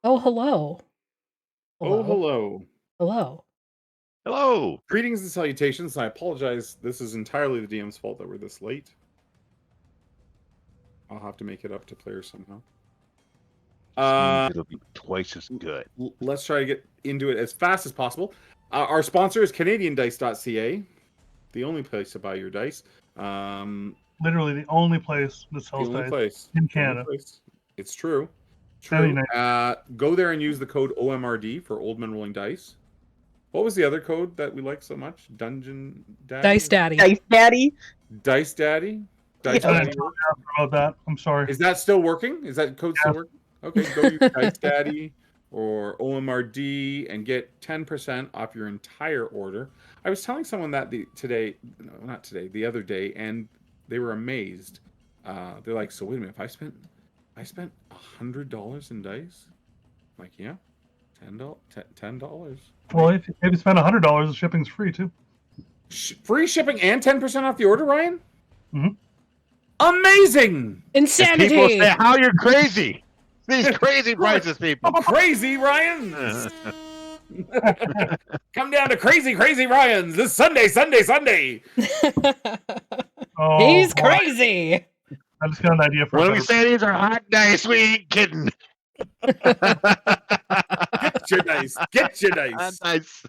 Oh, hello. Oh, Hello. hello. Hello. Hello. Greetings and salutations. I apologize. This is entirely the DM's fault that we're this late. I'll have to make it up to players somehow. It'll be twice as good. Let's try to get into it as fast as possible. Our sponsor is CanadianDice.ca, the only place to buy your dice. Literally the only place that sells The only dice place in the only Canada. place. It's true. Very True. nice. Go there and use the code OMRD for Old Men Rolling Dice. What was the other code that we like so much? Dungeon Daddy? Dice Daddy. Dice Daddy. Dice Daddy? Dice I Daddy didn't works? talk about that. I'm sorry. Is that still working? Is that code still Yes. working? Okay, go use Dice Daddy or OMRD and get 10% off your entire order. I was telling someone that the other day, and they were amazed. They're like, so wait a minute, if I spent $100 in dice? I'm like, yeah, $10. Well, if you spend $100, the shipping's free too. Free shipping and 10% off the order, Ryan? Mhm. Amazing! Insanity. People say how you're crazy. These crazy prices, people. Crazy Ryan! Come down to Crazy Ryan's this Sunday. Oh, He's boy. crazy. I just got an idea for When a we better- say these are hot dice, we ain't kidding. Get your dice. Hot dice.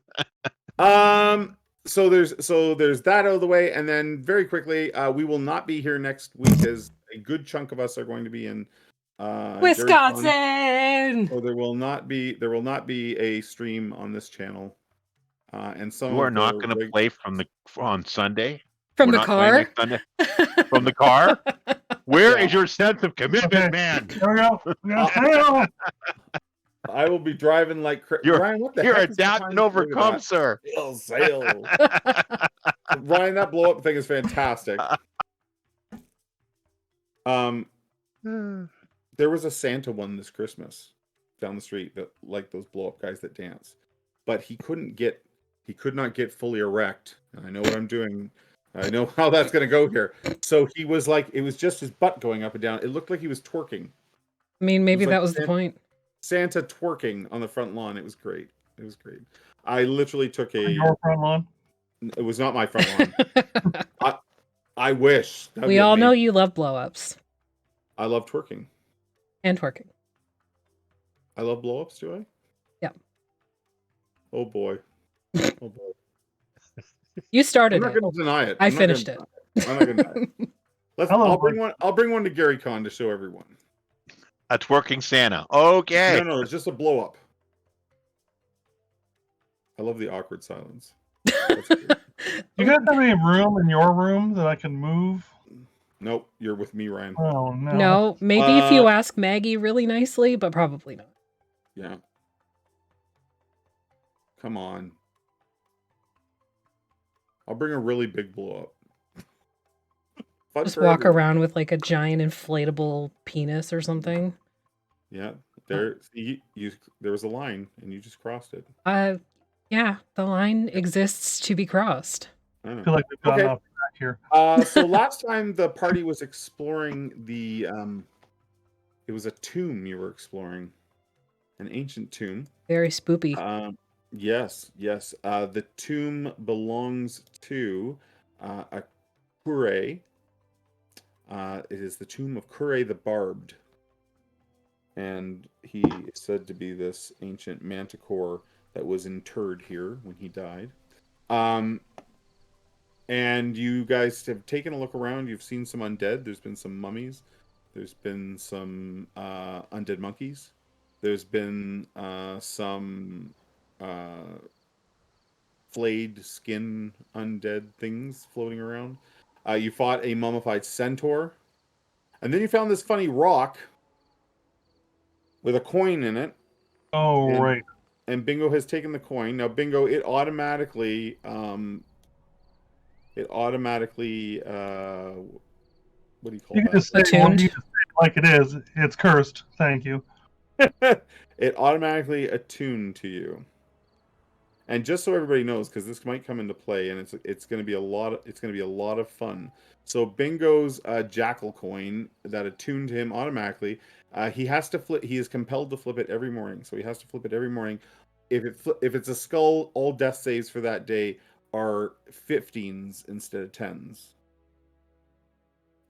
So there's that out of the way, and then very quickly, we will not be here next week as a good chunk of us are going to be in Wisconsin. So there will not be a stream on this channel. And some You are of not the going to play on Sunday? From We're the not playing car? next Sunday? From the car? Where Yeah. is your sense of commitment, Okay. man? There we go. We got sail. I will be driving like You're- Ryan, what the You're heck is adapt behind- and look at overcome, that. sir. Sail. Ryan, that blow up thing is fantastic. There was a Santa one this Christmas down the street that like those blow up guys that dance, but he could not get fully erect. And I know what I'm doing. I know how that's going to go here. So he was like, it was just his butt going up and down. It looked like he was twerking. I mean, maybe It was like that was the point. Santa twerking on the front lawn. It was great. I literally took Your front lawn. It was not my front lawn. I wish. That'd We be all know amazing. you love blow-ups I love twerking. and twerking. I love blow-ups, do I? Yeah. Oh boy. Oh boy. You I'm started not it. going to deny it. I I'm not finished gonna it. deny I'm not going to deny it. Hello, I'll bring one to Gary Con to show everyone. A twerking Santa. Okay. No, it's just a blow-up. I love the awkward silence. That's great. You guys have any room in your room that I can move? Nope, you're with me, Ryan. Oh no. No, maybe if you ask Maggie really nicely, but probably not. Yeah. Come on. I'll bring a really big blow-up. Fun Just for walk everyone. around with like a giant inflatable penis or something. Yeah, there was a line and you just crossed it. Yeah, the line exists to be crossed. I don't I know. feel like we've gotten Okay. off track here. So last time the party was exploring the it was a tomb you were exploring, an ancient tomb. Very spoopy. Yes. The tomb belongs to a Kure. It is the tomb of Kure the Barbed, and he is said to be this ancient manticore that was interred here when he died. And you guys have taken a look around. You've seen some undead. There's been some mummies. There's been some undead monkeys. There's been some flayed skin undead things floating around. You fought a mummified centaur. And then you found this funny rock with a coin in it. Oh, And- right. And Bingo has taken the coin. Now, Bingo, it automatically what do you call You can just say, Attuned? you can say it like it is. It's cursed. Thank you. that? It automatically attuned to you. And just so everybody knows, because this might come into play, and it's going to be a lot of fun. So Bingo's jackal coin that attuned him automatically. He has to flip. He is compelled to flip it every morning. So he has to flip it every morning. If it's a skull, all death saves for that day are 15s instead of 10s.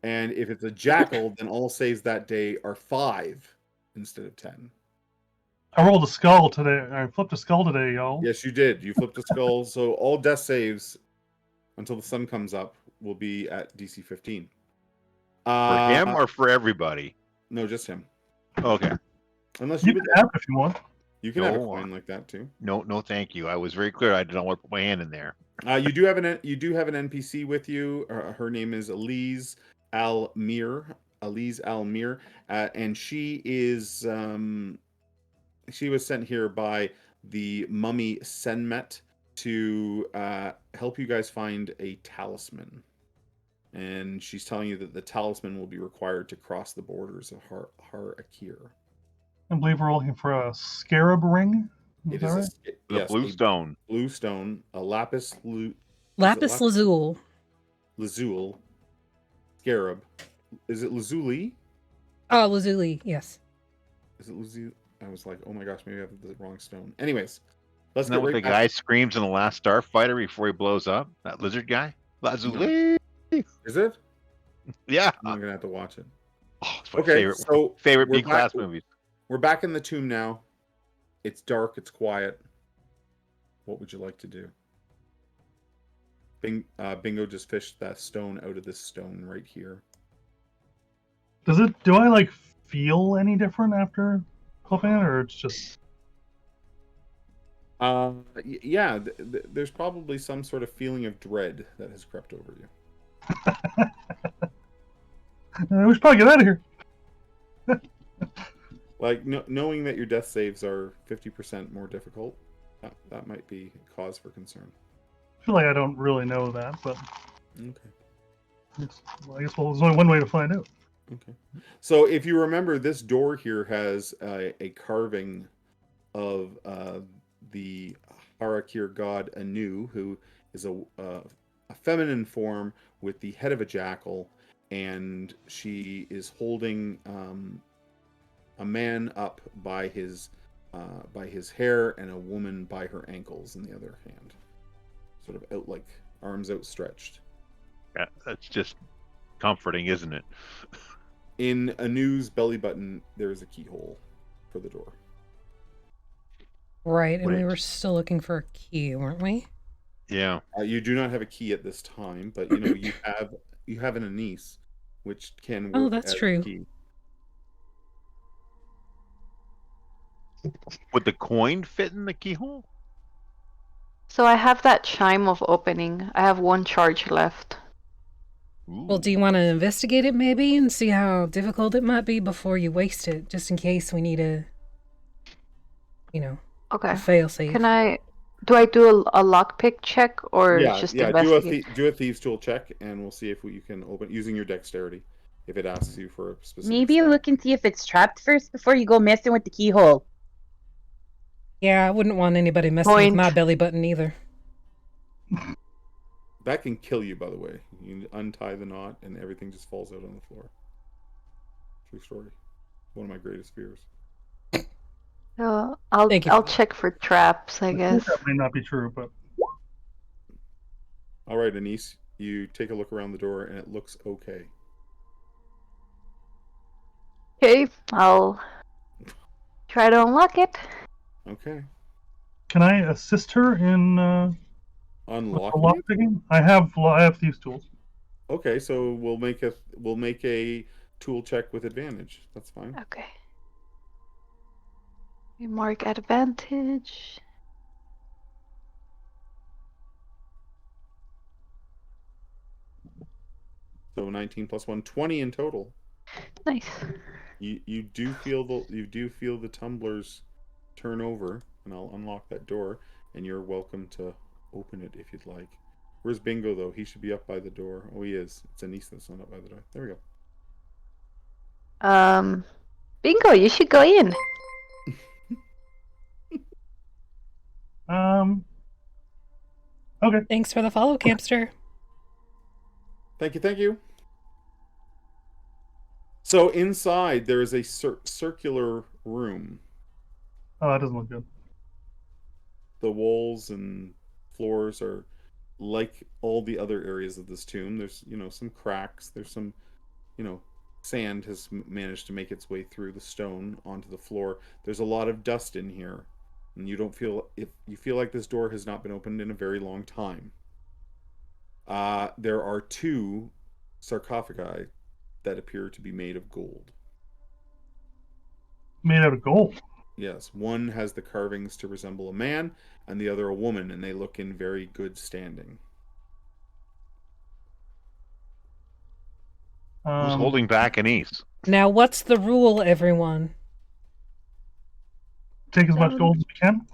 And if it's a jackal, then all saves that day are 5 instead of 10. I rolled a skull today. I flipped a skull today, y'all. Yes, you did. You flipped a skull. So all death saves until the sun comes up will be at DC 15. For him or for everybody? No, just him. Okay. Unless You you can would, have it if you want. you can have a No. coin like that too. No, thank you. I was very clear. I did not want to put my hand in there. You do have an NPC with you. Her name is Elise Almir. And she is she was sent here by the mummy Senmet to help you guys find a talisman. And she's telling you that the talisman will be required to cross the borders of Har'Akir. I believe we're looking for a scarab ring. It that is right? The blue stone. Blue stone, a lapis Lapis lazuli scarab. Is it lazuli? Oh, lazuli, yes. Is it lazuli? I was like, oh my gosh, maybe I have the wrong stone. Anyways, let's Isn't get that what right the back. guy screams in the last Starfighter before he blows up? That lizard guy? Lazuli. Is it? Yeah. I'm gonna have to watch it. Oh, it's my Okay, so favorite we're B-class back- movies. We're back in the tomb now. It's dark. It's quiet. What would you like to do? Bingo just fished that stone out of this stone right here. Do I like feel any different after flipping it, or it's just Yeah, there's probably some sort of feeling of dread that has crept over you. we should probably get out of here. Like knowing that your death saves are 50% more difficult, that might be cause for concern. I feel like I don't really know that, but Okay. I guess there's only one way to find out. Okay. So if you remember, this door here has a carving of the Har'Akir god Anu, who is a feminine form with the head of a jackal, and she is holding a man up by his hair and a woman by her ankles in the other hand, sort of out, like arms outstretched. Yeah, that's just comforting, isn't it? In Anu's belly button, there is a keyhole for the door. Right, and Wait. we were still looking for a key, weren't we? Yeah. You do not have a key at this time, but you know you have an anise, which can work. Oh, that's as a true. key. Would the coin fit in the keyhole? So I have that chime of opening. I have one charge left. Well, do you want to investigate it maybe and see how difficult it might be before you waste it, just in case we need a Okay. fail safe? Do I do a lockpick check or just Yeah. investigate? Do a thieves tool check, and we'll see if you can open using your dexterity. If it asks you for a specific. Maybe stat. look and see if it's trapped first before you go messing with the keyhole. Yeah, I wouldn't want anybody messing with Point. my belly button either. That can kill you, by the way. You untie the knot, and everything just falls out on the floor. True story. One of my greatest fears. So Thank you. I'll check for traps, I guess. That may not be true, but All right, Anise, you take a look around the door, and it looks okay. Okay, I'll try to unlock it. Okay. can I assist her in with the Unlocking lock it? picking? I have these tools. Okay, so we'll make a tool check with advantage. That's fine. Okay. We mark advantage. So 19 plus 1, 20 in total. Nice. You do feel the tumblers turn over, and I'll unlock that door, and you're welcome to open it if you'd like. Where's Bingo though? He should be up by the door. Oh, he is. It's Anise that's not up by the door. There we go. Bingo, you should go in. Okay. Thanks for the follow, Campster. Thank you, thank you. So inside there is a circular room. Oh, that doesn't look good. The walls and floors are like all the other areas of this tomb. There's, some cracks. There's some, sand has managed to make its way through the stone onto the floor. There's a lot of dust in here, and you feel like this door has not been opened in a very long time. There are 2 sarcophagi that appear to be made of gold. Made out of gold. Yes, one has the carvings to resemble a man, and the other a woman, and they look in very good standing. Who's holding back Anise? Now, what's the rule, everyone? Take as much gold as we can.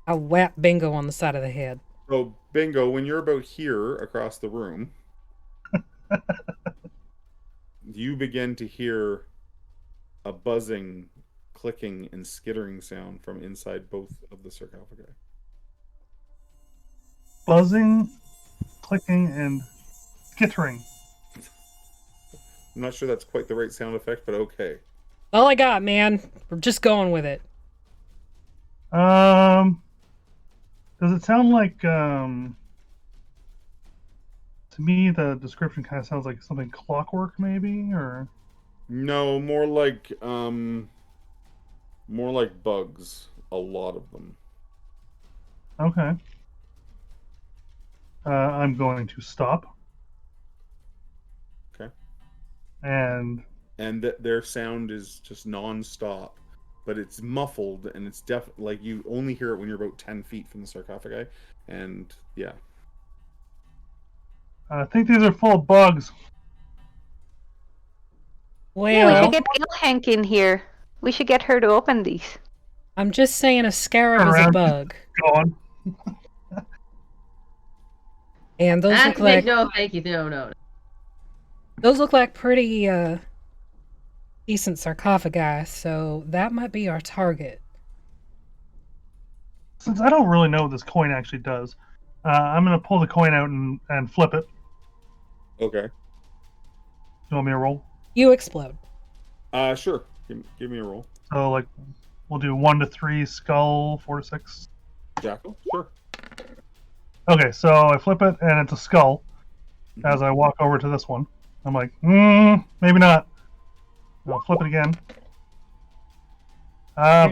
I'll whap Bingo on the side of the head. So, Bingo, when you're about here across the room, you begin to hear a buzzing, clicking, and skittering sound from inside both of the sarcophagi. Buzzing, clicking, and skittering. I'm not sure that's quite the right sound effect, but okay. All I got, man. We're just going with it. Does it sound like, to me, the description kind of sounds like something clockwork, maybe, or? No, more like bugs. A lot of them. Okay. I'm going to stop. Okay. And their sound is just non-stop, but it's muffled, and it's like you only hear it when you're about 10 feet from the sarcophagi, and yeah. I think these are full of bugs. Well, Yeah, we should get Hank in here. We should get her to open these. I'm just saying a scarab is a Around. bug. Go on. And those look Actually, like no, thank you. No. those look like pretty decent sarcophagi, so that might be our target. Since I don't really know what this coin actually does, I'm going to pull the coin out and flip it. Okay. You want me to roll? You explode. Sure. Give me a roll. So, like, we'll do 1 to 3 skull, 4 to 6. Jackal? Sure. Okay, so I flip it, and it's a skull. As I walk over to this one, I'm like, maybe not. I'll flip it again.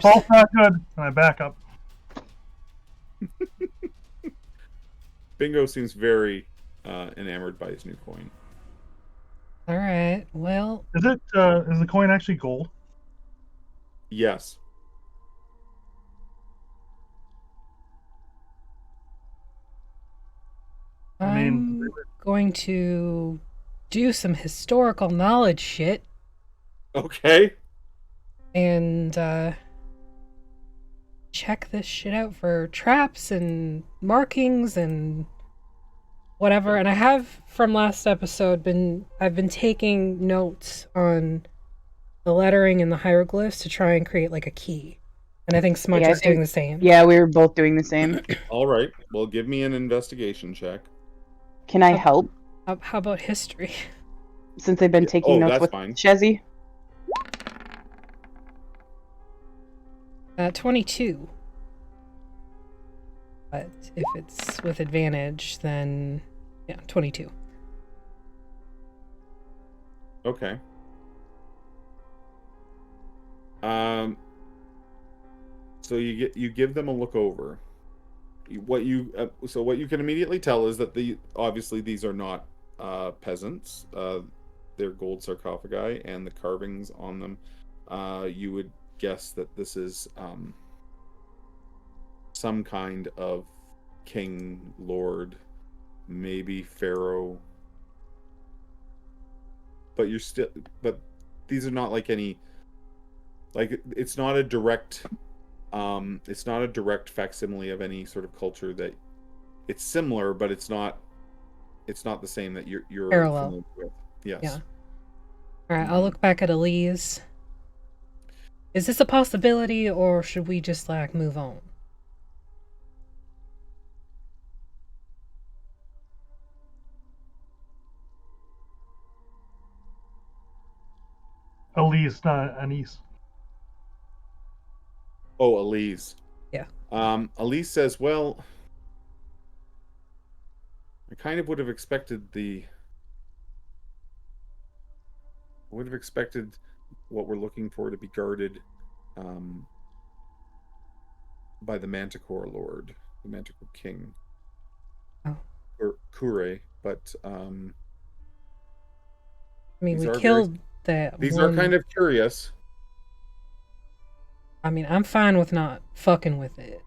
Both not good, and I back up. Bingo seems very enamored by his new coin. All right. Well, Is the coin actually gold? Yes. I'm going to do some historical knowledge shit Okay. and check this shit out for traps and markings and whatever. And I have from last episode I've been taking notes on the lettering and the hieroglyphs to try and create like a key. And I think Smudge Yeah, I is doing think- the same. Yeah, we were both doing the same. All right. Well, give me an investigation check. Can I help? How about history? Since I've been taking notes that's with fine. Shezzy? 22. But if it's with advantage, then yeah, 22. Okay. So you give them a look over. What you can immediately tell is that obviously these are not peasants. They're gold sarcophagi, and the carvings on them. You would guess that this is some kind of king, lord, maybe pharaoh. But these are not like any. Like, it's not a direct facsimile of any sort of culture that it's similar, but it's not the same that you're Parallel. familiar with. Yes. Yeah. All right, I'll look back at Elise. Is this a possibility, or should we just like move on? Elise, not Anise. Oh, Elise. Yeah. Elise says, well, I kind of would have expected what we're looking for to be guarded by the Manticore Lord, the Manticore King. Oh. Or Kure, but I mean, these we are killed that these one. are kind of curious. I mean, I'm fine with not fucking with it.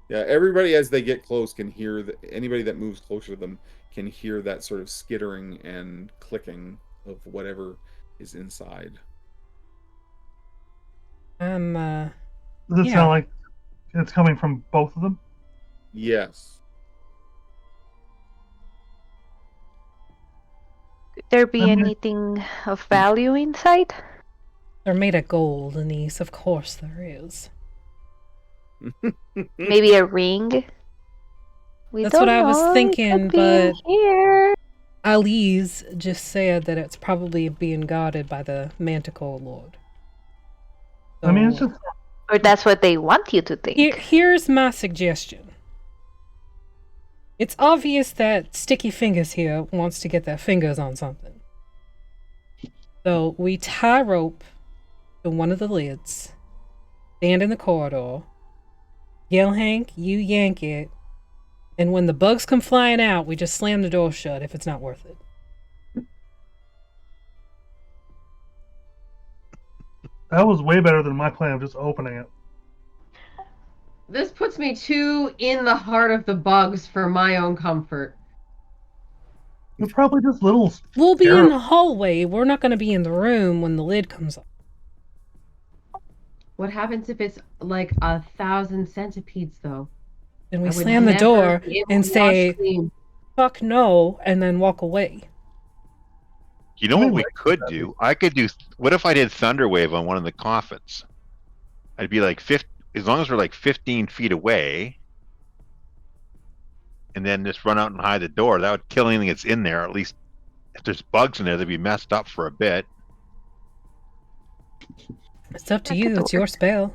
Yeah, everybody as they get close can hear anybody that moves closer to them can hear that sort of skittering and clicking of whatever is inside. I'm Does it Yeah. sound like it's coming from both of them? Yes. Could there be I mean- anything of value inside? They're made of gold, Anise. Of course there is. Maybe a ring? We That's don't what I was know. It thinking, could be in but here. Ali's just said that it's probably being guarded by the Manticore Lord. I mean, it's So, just Or that's what they want you to think. here's my suggestion. It's obvious that Sticky Fingers here wants to get their fingers on something. So we tie rope to one of the lids, stand in the corridor, yell Hank, you yank it, and when the bugs come flying out, we just slam the door shut if it's not worth it. that was way better than my plan of just opening it. This puts me too in the heart of the bugs for my own comfort. They're probably just little. We'll be in Terrible. the hallway. We're not going to be in the room when the lid comes up. What happens if it's like 1,000 centipedes, though? And we I would slam the never door be able and to say, wash clean. fuck no, and then walk away. You know what we could do? I could do. What if I did Thunderwave on one of the coffins? I'd be like 50, as long as we're like 15 feet away, and then just run out and hide the door. That would kill anything that's in there. At least if there's bugs in there, they'd be messed up for a bit. It's up to That you. could It's your spell.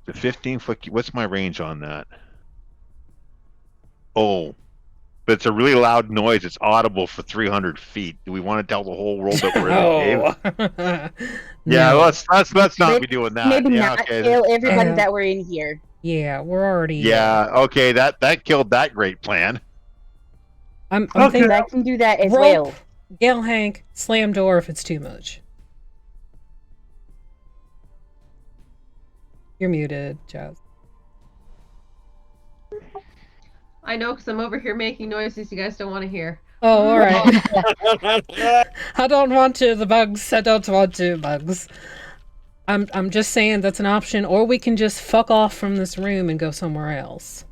The 15-foot. What's my range on that? Oh, but it's a really loud noise. It's audible for 300 feet. Do we want to tell the whole world that we're in the cave? Yeah, No. let's not Maybe- be doing that. Maybe yeah, not okay. kill everybody Yeah. that were in here. Yeah, we're already. Yeah, okay. That killed that great plan. I'm Okay. thinking I can do that as rope, well. yell Hank, slam door if it's too much. You're muted, Jazz. I know, because I'm over here making noises you guys don't want to hear. Oh, all right. I don't want to. The bugs. I don't want to. Bugs. I'm just saying that's an option, or we can just fuck off from this room and go somewhere else.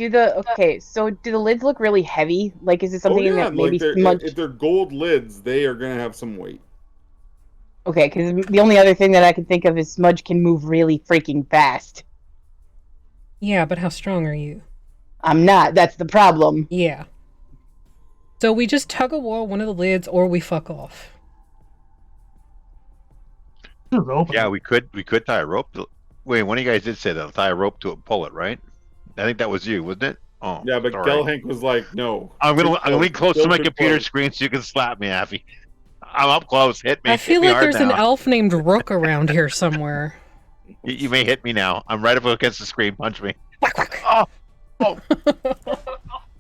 Okay, so do the lids look really heavy? Like, is it something oh, yeah, that maybe like smudge? if they're gold lids, they are going to have some weight. Okay, because the only other thing that I can think of is Smudge can move really freaking fast. Yeah, but how strong are you? I'm not. That's the problem. Yeah. So we just tug of war one of the lids, or we fuck off. Just open Yeah, it. we could tie a rope. Wait, one of you guys did say that. Tie a rope to it, pull it, right? I think that was you, wasn't it? Oh, Yeah, but sorry. Gelhank was like, no. I'm gonna lean close to Still my too computer close. screen so you can slap me, Affy. I'm up close. Hit me. I Hit feel me like hard there's an now. elf named Rook around here somewhere. You may hit me now. I'm right up against the screen. Punch me. Quack, quack. Oh,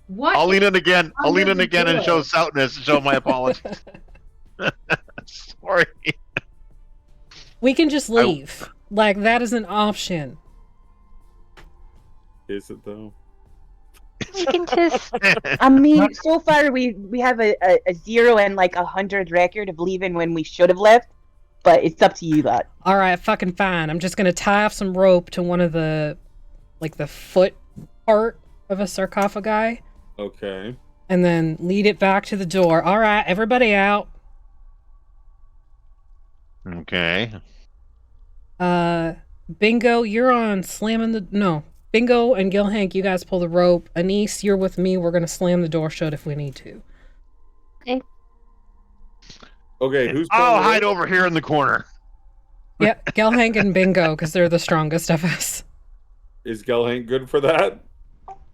What? I'll lean in again. I'll lean in Under the again and door. show stoutness and show my apologies. Sorry. We can just leave. Like, that is an option. Is it, though? We can just. I mean, so far we have a 0 and like 100 record of leaving when we should have left, but it's up to you lot. All right, fucking fine. I'm just gonna tie off some rope to one of the, like, the foot part of a sarcophagi, Okay. and then lead it back to the door. All right, everybody out. Okay. Bingo, you're on slamming the... No. Bingo and Gil Hank, you guys pull the rope. Anise, you're with me. We're gonna slam the door shut if we need to. Okay, who's I'll pulling the hide rope? over here in the corner. Yeah, Gelhank and Bingo, because they're the strongest of us. Is Gelhank good for that?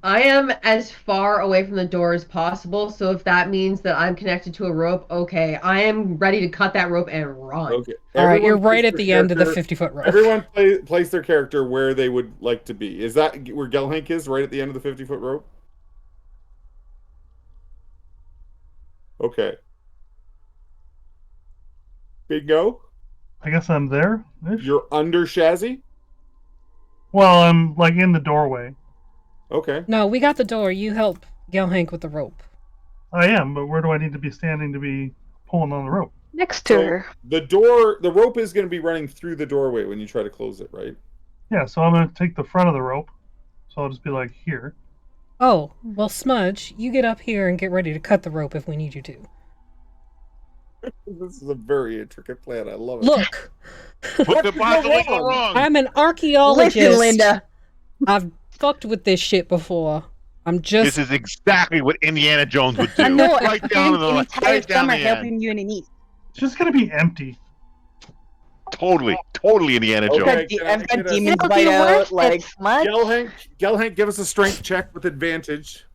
I am as far away from the door as possible, so if that means that I'm connected to a rope, okay. I am ready to cut that rope and run. Okay. All right, you're Everyone right place at their the end of the character- 50-foot rope. Everyone place their character where they would like to be. Is that where Gelhank is, right at the end of the 50-foot rope? Okay. Bingo? I guess I'm there. You're under Shazzy? Well, I'm like in the doorway. Okay. No, we got the door. You help Gelhank with the rope. I am, but where do I need to be standing to be pulling on the rope? Next to her. The rope is going to be running through the doorway when you try to close it, right? Yeah, so I'm going to take the front of the rope. So I'll just be like here. Oh, well, Smudge, you get up here and get ready to cut the rope if we need you to. This is a very intricate plan. I love it. Look, What could possibly go wrong? I'm an archaeologist. Listen, Linda. I've fucked with this shit before. I'm just... This is exactly what Indiana Jones would do. I know. Right I down to spent the an left, entire right down summer the end. helping you underneath. It's just going to be empty. Totally Indiana Okay. Jones. I've got Can I- demons It'll bite be out. worth Like, it, Smudge. Gelhank, give us a strength check with advantage.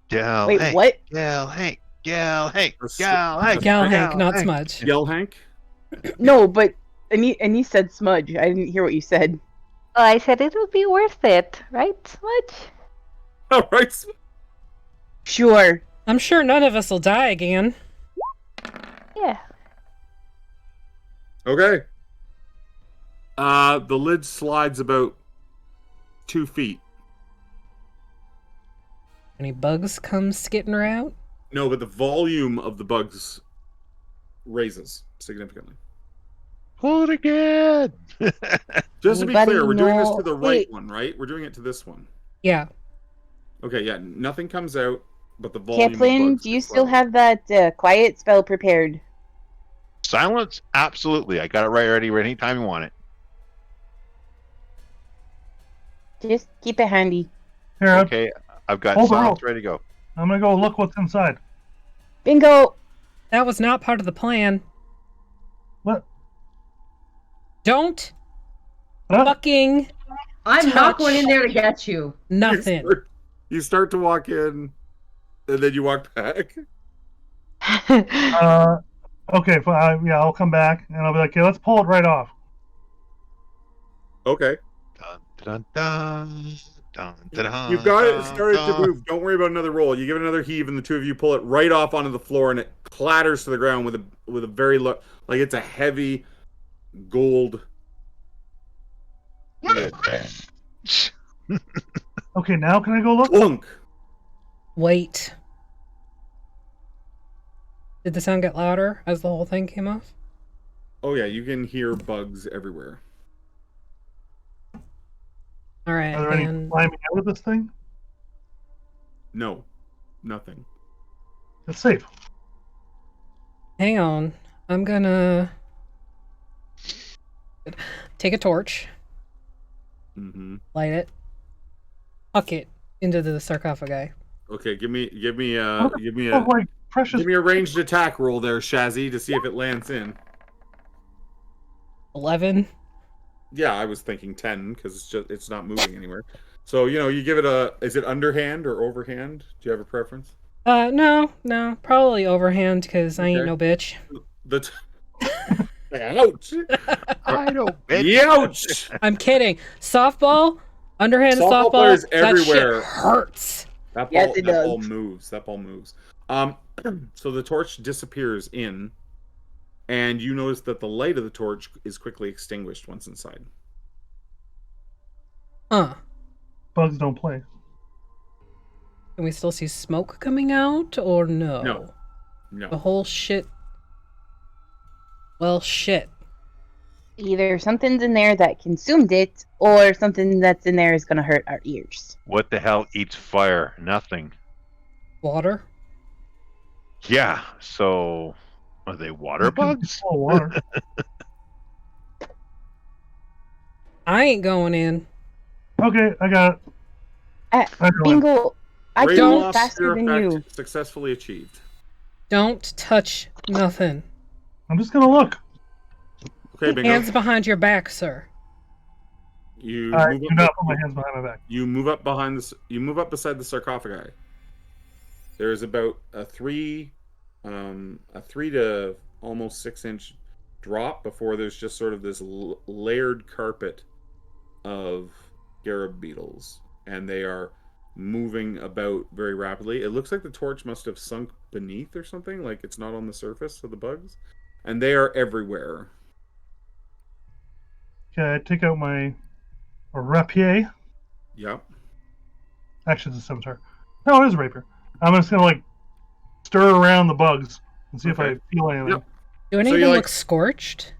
Gal, wait, Hank, what? Gal, Hank, Gal, Hank, Or s- Gal, Hank, Gelhank, not Hank. Smudge. Gelhank? No, but and you said smudge. I didn't hear what you said. Oh, I said it would be worth it, right, Smudge? All right. Sure. I'm sure none of us will die again. Yeah. Okay. The lid slides about 2 feet. Any bugs come skittering out? No, but the volume of the bugs raises significantly. Pull it again. Just to be Anybody clear, we're doing this know- to the right wait. one, right? We're doing it to this one. Yeah. Okay, yeah, nothing comes out, but the volume of Kathleen, bugs do you gets still louder. have that quiet spell prepared? Silence? Absolutely. I got it right ready anytime you want it. Just keep it handy. Here, Okay, I've got Hold the silence rope. ready to go. I'm going to go look what's inside. Bingo. That was not part of the plan. What? Don't Huh? fucking I'm not Touch. going in there to get you. nothing. You start to walk in, and then you walk back. Okay, yeah, I'll come back and I'll be like, okay, let's pull it right off. Okay. Dun, dun, dun, dun, dun, dun, You've got it dun, started to dun. move. Don't worry about another roll. You give it another heave, and the two of you pull it right off onto the floor, and it clatters to the ground with a very low, like it's a heavy gold lid. Okay, now can I go look? Clunk. Wait. Did the sound get louder as the whole thing came off? Oh yeah, you can hear bugs everywhere. All right, Are there any and climbing out of this thing? No, nothing. It's safe. hang on. I'm gonna take a torch, Mm-hmm. light it, huck it into the sarcophagi. Okay, give me Oh, like precious. give me a ranged attack roll there, Shazzy, to see if it lands in. 11. Yeah, I was thinking 10 because it's not moving anywhere. So you give it is it underhand or overhand? Do you have a preference? No, probably overhand because I ain't Okay. no bitch. Ouch! I know, bitch. Ouch! I'm kidding. Softball, underhand Softball softball. players That everywhere. shit hurts. That Yes, ball, it that ball does. moves. That ball moves. So the torch disappears in, and you notice that the light of the torch is quickly extinguished once inside. Huh? Bugs don't play. Can we still see smoke coming out or no? No. The No. whole shit. Well, shit. Either something's in there that consumed it, or something that's in there is going to hurt our ears. What the hell eats fire? Nothing. Water. Yeah, so are they water bugs? Oh, water. I ain't going in. Okay, I got it. I go in. Bingo, I can Ravenloft move faster than Har'Akir you. successfully achieved. Don't touch nothing. I'm just gonna look. Okay, Bingo. Hands behind your back, sir. You I move do up. not put my hands behind my back. You move up behind this. You move up beside the sarcophagi. There is about a 3 to almost 6 inch drop before there's just sort of this layered carpet of scarab beetles, and they are moving about very rapidly. It looks like the torch must have sunk beneath or something, like it's not on the surface of the bugs, and they are everywhere. Okay, I take out my rapier. Yep. Actually, it's a scimitar. No, it is a rapier. I'm just gonna like stir around the bugs and see if I Okay. feel anything. Yep. Do any So of you're them like- look scorched?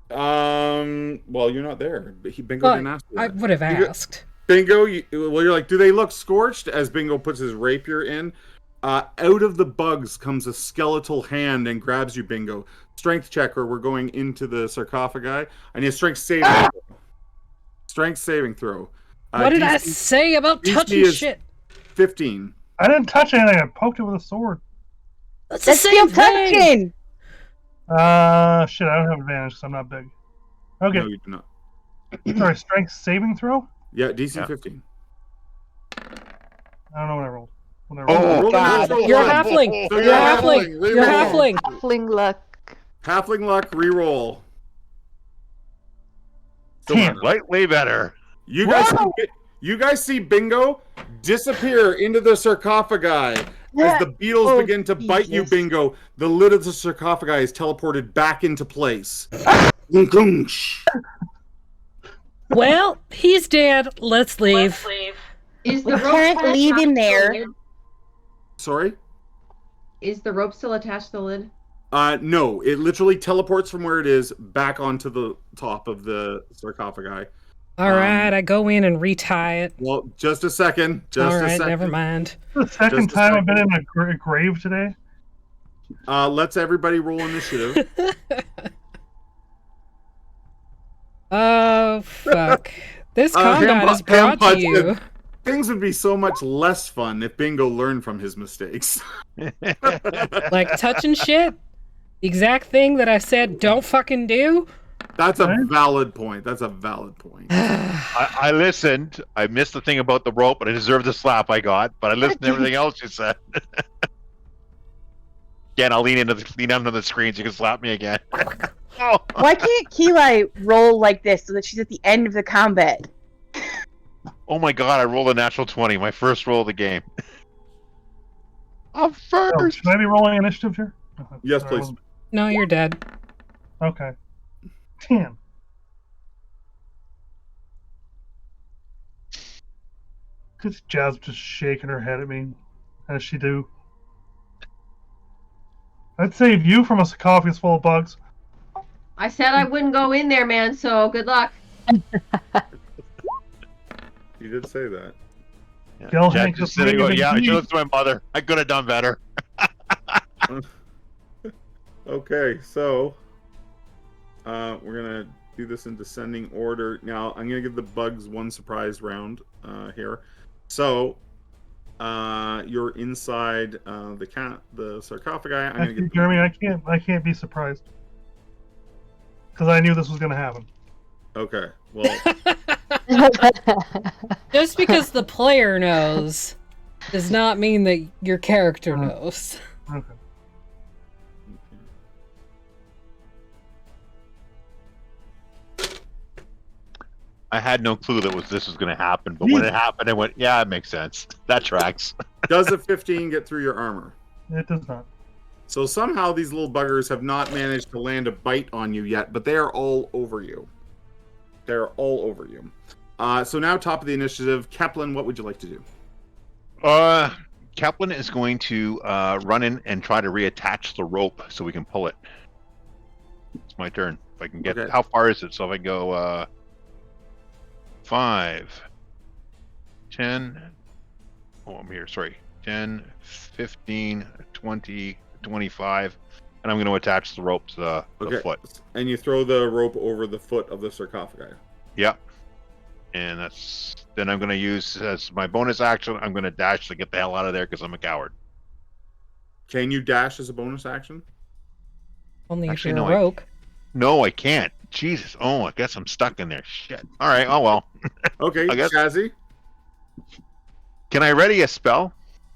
Well, you're not there. Bingo Well, didn't ask you I that. would have You go- asked. Bingo, you're like, do they look scorched? As Bingo puts his rapier in, out of the bugs comes a skeletal hand and grabs you, Bingo. Strength check, or we're going into the sarcophagi. I need a strength saving throw. Strength saving throw. What did I DC say about DC touching is- shit? 15. I didn't touch anything. I poked it with a sword. That's the That's same still thing. touching. Shit, I don't have advantage because I'm not big. Okay, No, you do not. sorry, strength saving throw? Yeah, DC Yeah. 15. I don't know what I rolled. What I Oh, Roll the God. natural You're a one. halfling. So You're you're a a halfling. halfling. You're a Reroll. halfling. Halfling luck. Halfling luck, reroll. Still Damn. not. Slightly better. You guys see Bingo disappear into the sarcophagi. As the beetles Oh, begin to bite you, Jesus. Bingo, the lid of the sarcophagi is teleported back into place. Well, he's dead. Let's leave. Is We the rope can't still leave attached him to the there. lid? Sorry? Is the rope still attached to the lid? No, it literally teleports from where it is back onto the top of the sarcophagi. All right, I go in and retie it. Well, just a second. All Just a right, second. never mind. The second Just a time I've been in a grave today. Let's everybody roll initiative. Oh, fuck. This combat Ham- is brought to Ham you. Things would be so much less fun if Bingo learned from his mistakes. Like touching shit. The exact thing that I said don't fucking do. That's a Right? valid point. That's a valid point. I listened. I missed the thing about the rope, but I deserved the slap I got. But I listened to everything else you said. Again, I'll lean under the screen so you can slap me again. Oh. Why can't Keli roll like this so that she's at the end of the combat? Oh my god, I rolled a natural 20, my first roll of the game. I'm Oh, first. should I be rolling initiative here? Yes, Sorry, I please. wasn't- No, you're dead. Okay. 10. Because Jazz just shaking her head at me, as she do. I'd save you from a sarcophagus full of bugs. I said I wouldn't go in there, man, so good luck. You did say that. Yeah. Gil Jack Hank just is sitting moving going, yeah, I deep. should listen to my mother. I could have done better. Okay, so we're gonna do this in descending order. Now I'm gonna give the bugs one surprise round here. So you're inside the sarcophagi. I'm gonna Actually, give Jeremy, I can't be surprised. Because I knew this was going to happen. Okay, well, Just because the player knows does not mean that your character knows. Okay. I had no clue this was going to happen, but when it happened, I went, yeah, it makes sense. That tracks. does a 15 get through your armor? It does not. So somehow these little buggers have not managed to land a bite on you yet, but they are all over you. They're all over you. So now top of the initiative, Kepler, what would you like to do? Kaplan is going to run in and try to reattach the rope so we can pull it. It's my turn. If I can get, Okay. how far is it? So if I go 5, 10, oh, I'm here, sorry, 10, 15, 20, 25, and I'm going to attach the rope to the Okay. foot. And you throw the rope over the foot of the sarcophagi. Yep. And then I'm going to use as my bonus action, I'm going to dash to get the hell out of there because I'm a coward. Can you dash as a bonus action? Only Actually, if you're no, a rogue. No, I can't. Jesus. Oh, I guess I'm stuck in there. Shit. All right. Oh well. Okay, I guess- Shazzy. Can I ready a spell,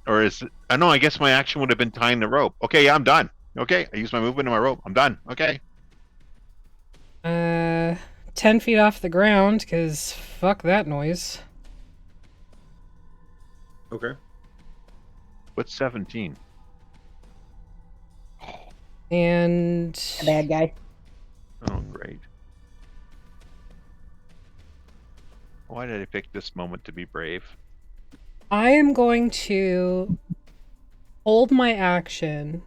or is it? I know. I guess my action would have been tying the rope. Okay, yeah, I'm done. Okay, I use my movement and my rope. I'm done. Okay. 10 feet off the ground, because fuck that noise. Okay. What's 17? And A bad guy. Oh, great. Why did I pick this moment to be brave? I am going to hold my action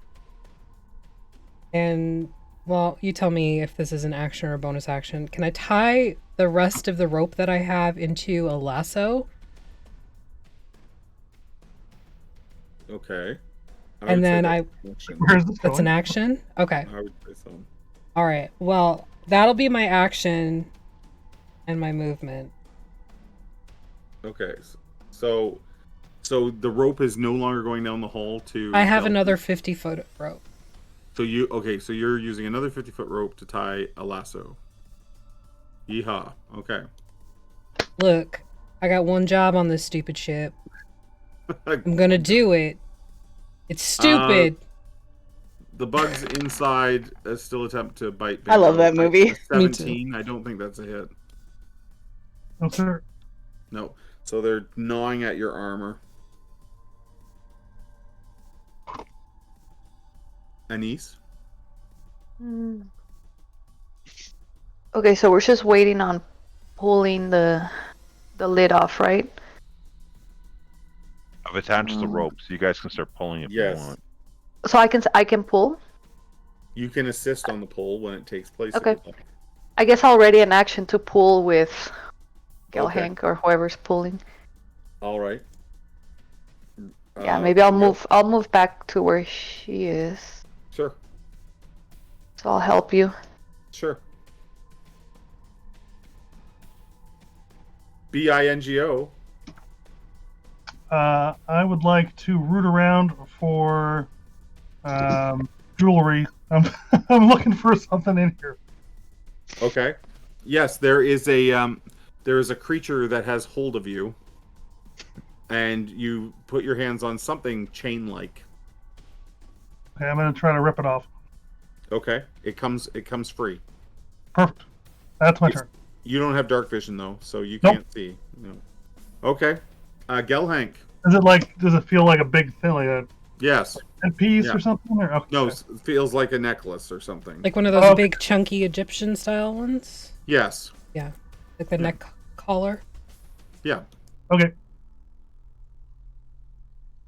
and, well, you tell me if this is an action or a bonus action. Can I tie the rest of the rope that I have into a lasso? Okay. And then that's an action. Where's this That's an going? action? Okay. I would say so. All right. Well, that'll be my action and my movement. Okay. So the rope is no longer going down the hall to. I have Delphi. another 50-foot rope. So you're using another 50-foot rope to tie a lasso. Yeehaw. Okay. Look, I got one job on this stupid ship. I'm gonna do it. It's stupid. The bugs inside still attempt to bite. I love Bingo. that movie. Me too. 17. I don't think that's a hit. No, sir. No. So they're gnawing at your armor. Anise? Hmm. Okay, so we're just waiting on pulling the lid off, right? I've attached the rope, so you guys can start pulling if Yes. you want. So I can pull. You can assist on the pull when it takes place. Okay. I guess I'll ready an action to pull with Okay. Gelhank or whoever's pulling. All right. Yeah, maybe I'll move back to where she is. Sure. So I'll help you. Sure. BINGO. I would like to root around for jewelry. I'm looking for something in here. Okay. Yes, there is a creature that has hold of you, and you put your hands on something chain-like. Okay, I'm gonna try to rip it off. Okay. It comes free. Perfect. That's my It's- turn. You don't have dark vision though, so you Nope. can't see. No. Okay. Gelhank. Does it feel like a big thing, like a Yes. headpiece Yeah. or something? Or, okay. No, it feels like a necklace or something. Like one of those Okay. big, chunky Egyptian style ones. Yes. Yeah. Like the neck collar. Yeah. Okay.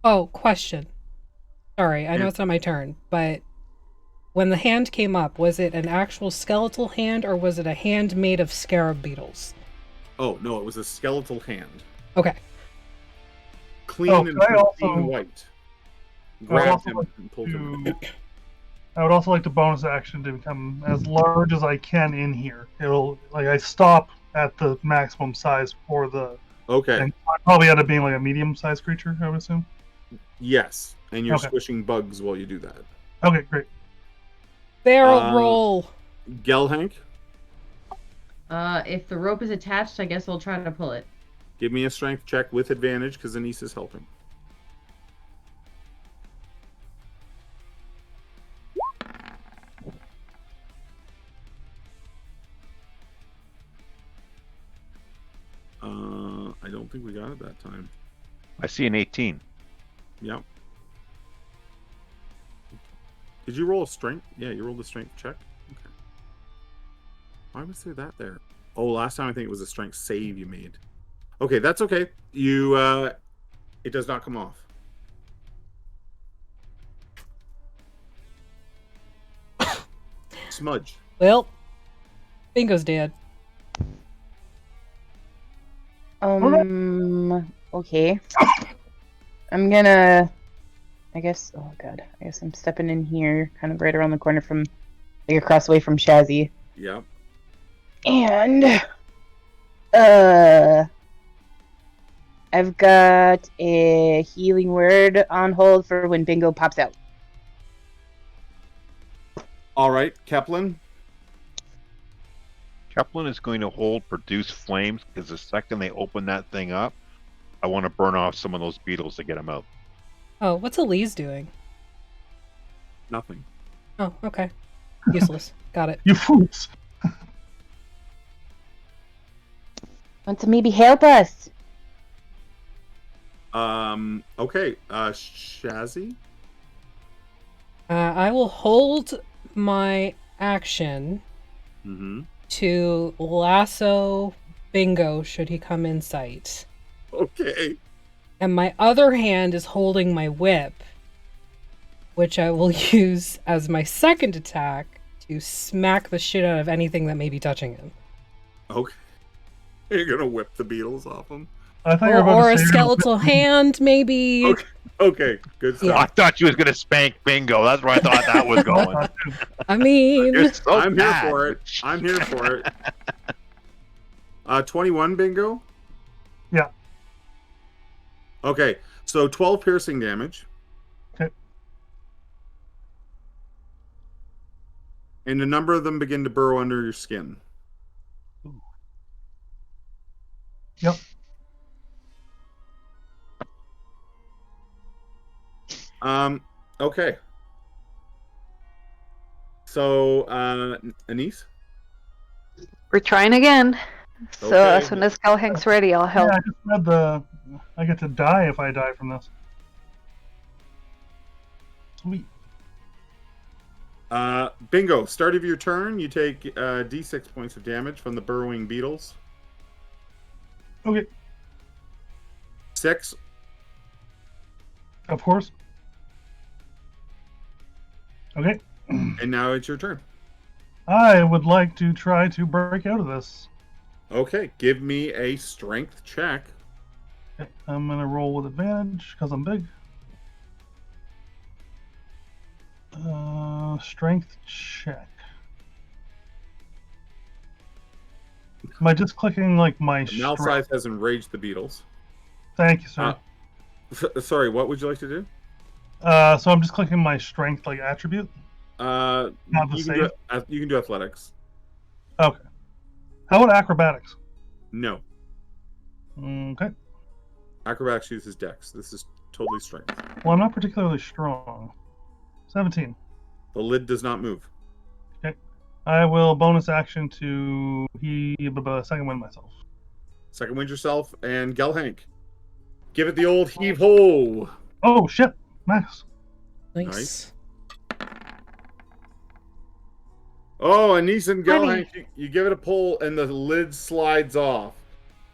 Oh, question. Sorry, I know Yeah. it's not my turn, but when the hand came up, was it an actual skeletal hand or was it a hand made of scarab beetles? Oh no, it was a skeletal hand, Okay. clean Oh, and can I pristine also- white. I would Grabbed also him like and pulled him. to. I would also like to bonus action to become as large as I can in here. It'll like I stop at the maximum size for the. Okay. And I probably end up being like a medium-sized creature. I would assume. Yes, and you're Okay. squishing bugs while you do that. Okay, great. Barrel roll. Gelhank, If the rope is attached, I guess I'll try to pull it. give me a strength check with advantage because Anise is helping. I don't think we got it that time. I see an 18. Yep. Did you roll a strength? Yeah, you rolled a strength check. Okay. Why was there that there? Oh, last time I think it was a strength save you made. Okay, that's okay. You, it does not come off. Smudge. Well, Bingo's dead. Okay. I'm gonna. I guess. Oh god. I guess I'm stepping in here, kind of right around the corner from, like across the way from Shazzy. Yep. And I've got a healing word on hold for when Bingo pops out. All right, Kepler. Kepler is going to hold produce flames because the second they open that thing up, I want to burn off some of those beetles to get them out. Oh, what's Elise doing? Nothing. Oh, okay. Useless. Got it. You fools. Want to maybe help us? Okay. Shazzy. I will hold my action Mm-hmm. to lasso Bingo should he come in sight. Okay. And my other hand is holding my whip, which I will use as my second attack to smack the shit out of anything that may be touching him. Okay. You're gonna whip the beetles off him. I thought you were about Or to a say skeletal hand, maybe. Okay. Okay. Good stuff. Yeah. I thought you was going to spank Bingo. That's where I thought that was going. I mean, You're so I'm here bad. for it. I'm here for it. 21 Bingo. Yeah. Okay. So 12 piercing damage. Okay. And a number of them begin to burrow under your skin. Yep. Okay. So, Anise? We're trying again. So Okay. as soon as Galhank's ready, I'll help. Yeah, I just read I get to die if I die from this. Sweet. Bingo. Start of your turn, you take D6 points of damage from the burrowing beetles. Okay. 6. Of course. Okay. And now it's your turn. I would like to try to break out of this. Okay. Give me a strength check. Okay, I'm gonna roll with advantage because I'm big. Strength check. Am I just clicking like my strength? Malscythe has enraged the beetles. Thank you, sir. Sorry, what would you like to do? So I'm just clicking my strength like attribute. Not the you can do athletics. Okay. How about acrobatics? No. Okay. Acrobatics uses dex. This is totally strength. Well, I'm not particularly strong. 17. The lid does not move. I will bonus action to second wind myself. Second wind yourself, and Gelhank. Give it the old heave ho. Oh shit! Nice. nice. Oh, Anise and Honey. Gelhank, you give it a pull, and the lid slides off.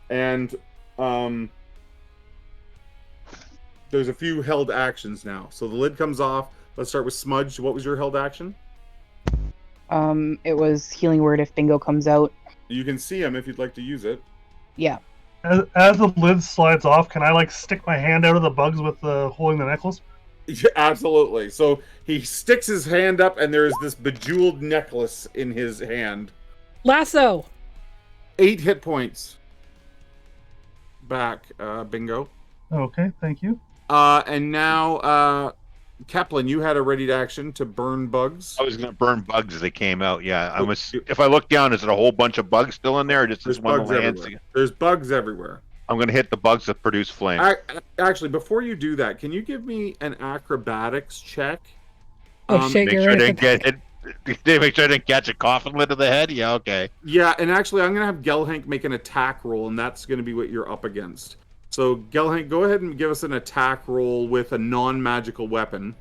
And there's a few held actions now. So the lid comes off. Let's start with Smudge. What was your held action? It was healing word if Bingo comes out. You can see him if you'd like to use it. Yeah. As the lid slides off, can I like stick my hand out of the bugs with holding the necklace? Yeah, absolutely. So he sticks his hand up, and there is this bejeweled necklace in his hand. Lasso. 8 hit points. Back, Bingo. Okay, thank you. And now, Kaplan, you had a ready to action to burn bugs. I was going to burn bugs as they came out. Yeah, I was. If I look down, is it a whole bunch of bugs still in there, or just There's this one bugs little hand? everywhere. There's bugs everywhere. I'm going to hit the bugs that produce flame. Actually, before you do that, can you give me an acrobatics check? Oh shit, Make you're sure I right. didn't get hit. Make sure I didn't catch a coffin lid to the head. Yeah, okay. Yeah, and actually, I'm going to have Gelhank make an attack roll, and that's going to be what you're up against. So, Gelhank, go ahead and give us an attack roll with a non-magical weapon.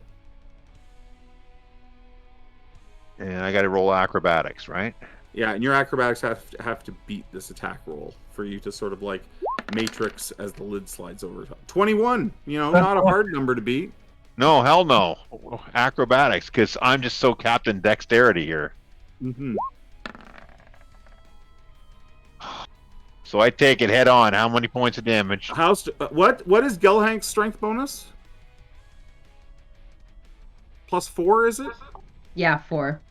And I got to roll acrobatics, right? Yeah, and your acrobatics have to beat this attack roll for you to sort of like matrix as the lid slides over. 21, not a hard number to beat. No, hell no. Acrobatics, because I'm just so Captain Dexterity here. Mm-hmm. So I take it head on. How many points of damage? What is Gelhank's strength bonus? +4, is it? Yeah, 4.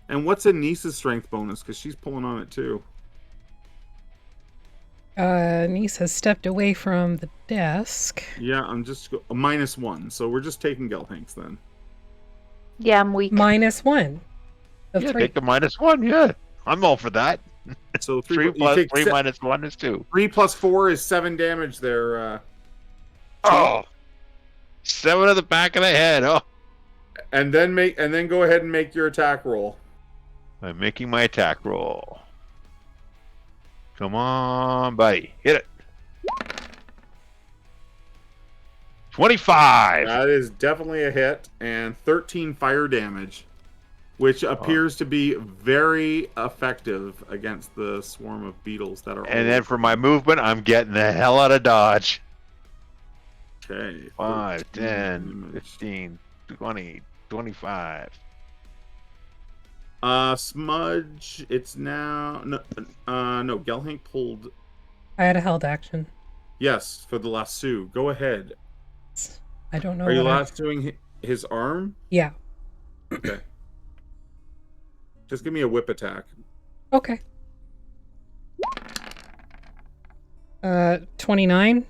And what's Anise's strength bonus? Because she's pulling on it too. Niece has stepped away from the desk. Yeah, I'm just -1. So we're just taking Gelhank's then. Yeah, I'm weak. -1. The Yeah, 3. take the -1. Yeah, I'm all for that. So 3 you plus take 3 minus 1 is 2. 3 plus 4 is 7 damage there. Oh, 7 at the back of the head. Oh, And then go ahead and make your attack roll. I'm making my attack roll. Come on, buddy, hit it. 25. That is definitely a hit, and 13 fire damage, which appears to be very effective against the swarm of beetles that are. And then for my movement, I'm getting the hell out of Dodge. Okay. 5, 13 10, damage. 15, 20, 25. Smudge. It's now no. Gelhank pulled. I had a held action. Yes, for the lasso. Go ahead. I don't know. Are you what I- lassoing his arm? Yeah. Okay. Just give me a whip attack. Okay. 29.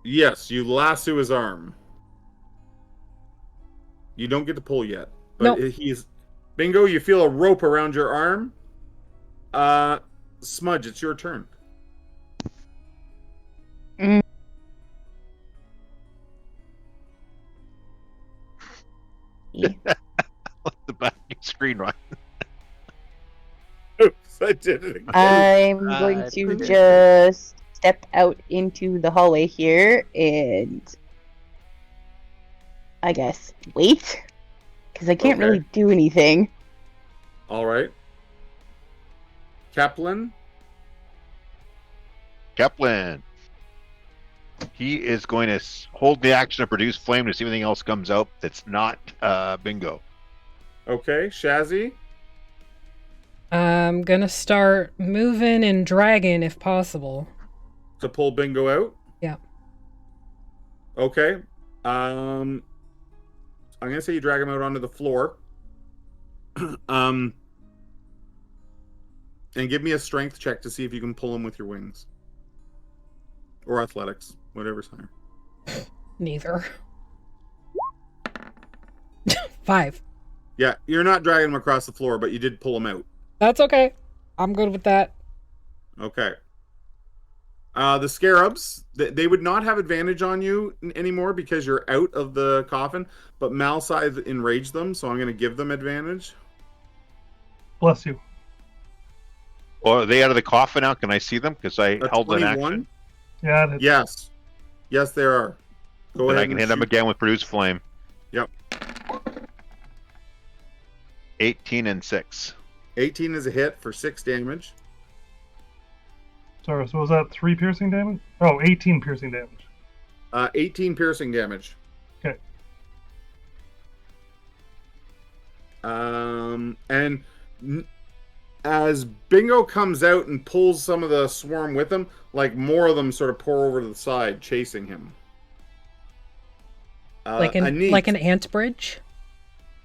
Yes, you lasso his arm. You don't get to pull yet, but Nope. he's bingo. You feel a rope around your arm. Smudge, it's your turn. The back of your screen, right? Oops, I did it again. I'm going to just step out into the hallway here and I guess wait because I can't Okay. really do anything. All right. Kaplan. He is going to hold the action to produce flame to see if anything else comes out that's not bingo. Okay, Shazzy. I'm gonna start moving and dragging if possible. To pull bingo out. Yeah. Okay. I'm gonna say you drag him out onto the floor. And give me a strength check to see if you can pull him with your wings. Or athletics, whatever's higher. Neither. 5. Yeah, you're not dragging him across the floor, but you did pull him out. That's okay. I'm good with that. Okay. The scarabs, they would not have advantage on you anymore because you're out of the coffin, but Malscythe enraged them, so I'm going to give them advantage. Bless you. Or are they out of the coffin now? Can I see them? Because I A held an 21? action. Yeah. Yes. Yes, there are. Go Then ahead I can and hit them shoot. again with produce flame. Yep. 18 and 6. 18 is a hit for 6 damage. Sorry, so was that 3 piercing damage? Oh, 18 piercing damage. 18 piercing damage. Okay. And as Bingo comes out and pulls some of the swarm with him, like more of them sort of pour over to the side, chasing him. Like an ant bridge.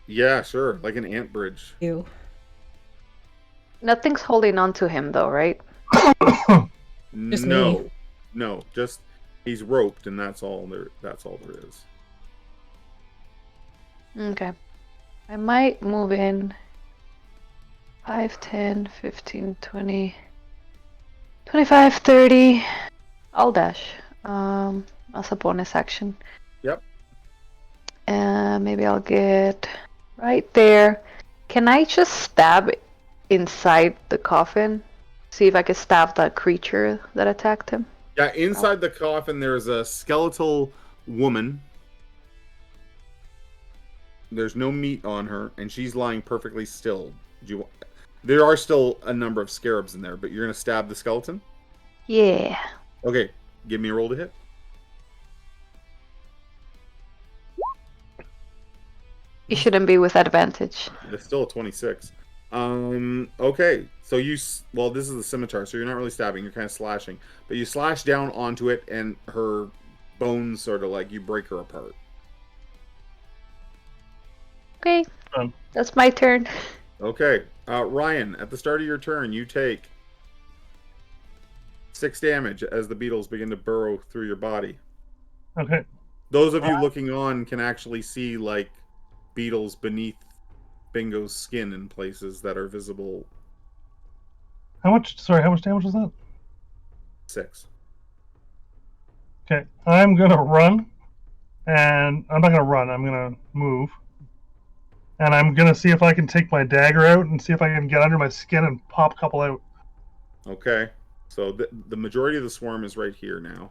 Yeah, sure, like an ant bridge. Ew. Nothing's holding on to him though, right? Just no, no, just he's roped, and that's all there. That's all there is. Okay. I might move in 5, 10, 15, 20, 25, 30. I'll dash. As a bonus action. Yep. Maybe I'll get right there. Can I just stab inside the coffin? See if I can stab that creature that attacked him? Yeah, inside the coffin, there's a skeletal woman. There's no meat on her, and she's lying perfectly still. There are still a number of scarabs in there, but you're going to stab the skeleton? Yeah. Okay, give me a roll to hit. You shouldn't be with advantage. It's still a 26. Okay, so well, this is the scimitar, so you're not really stabbing, you're kind of slashing. But you slash down onto it, and her bones sort of like, you break her apart. Okay. Done. That's my turn. Okay, Ryan, at the start of your turn, you take 6 damage as the beetles begin to burrow through your body. Okay. Those of you looking on can actually see, like, beetles beneath Bingo's skin in places that are visible. How much damage was that? 6. Okay, I'm gonna run, and I'm not gonna run. I'm gonna move, and I'm gonna see if I can take my dagger out and see if I can get under my skin and pop a couple out. Okay, so the majority of the swarm is right here now,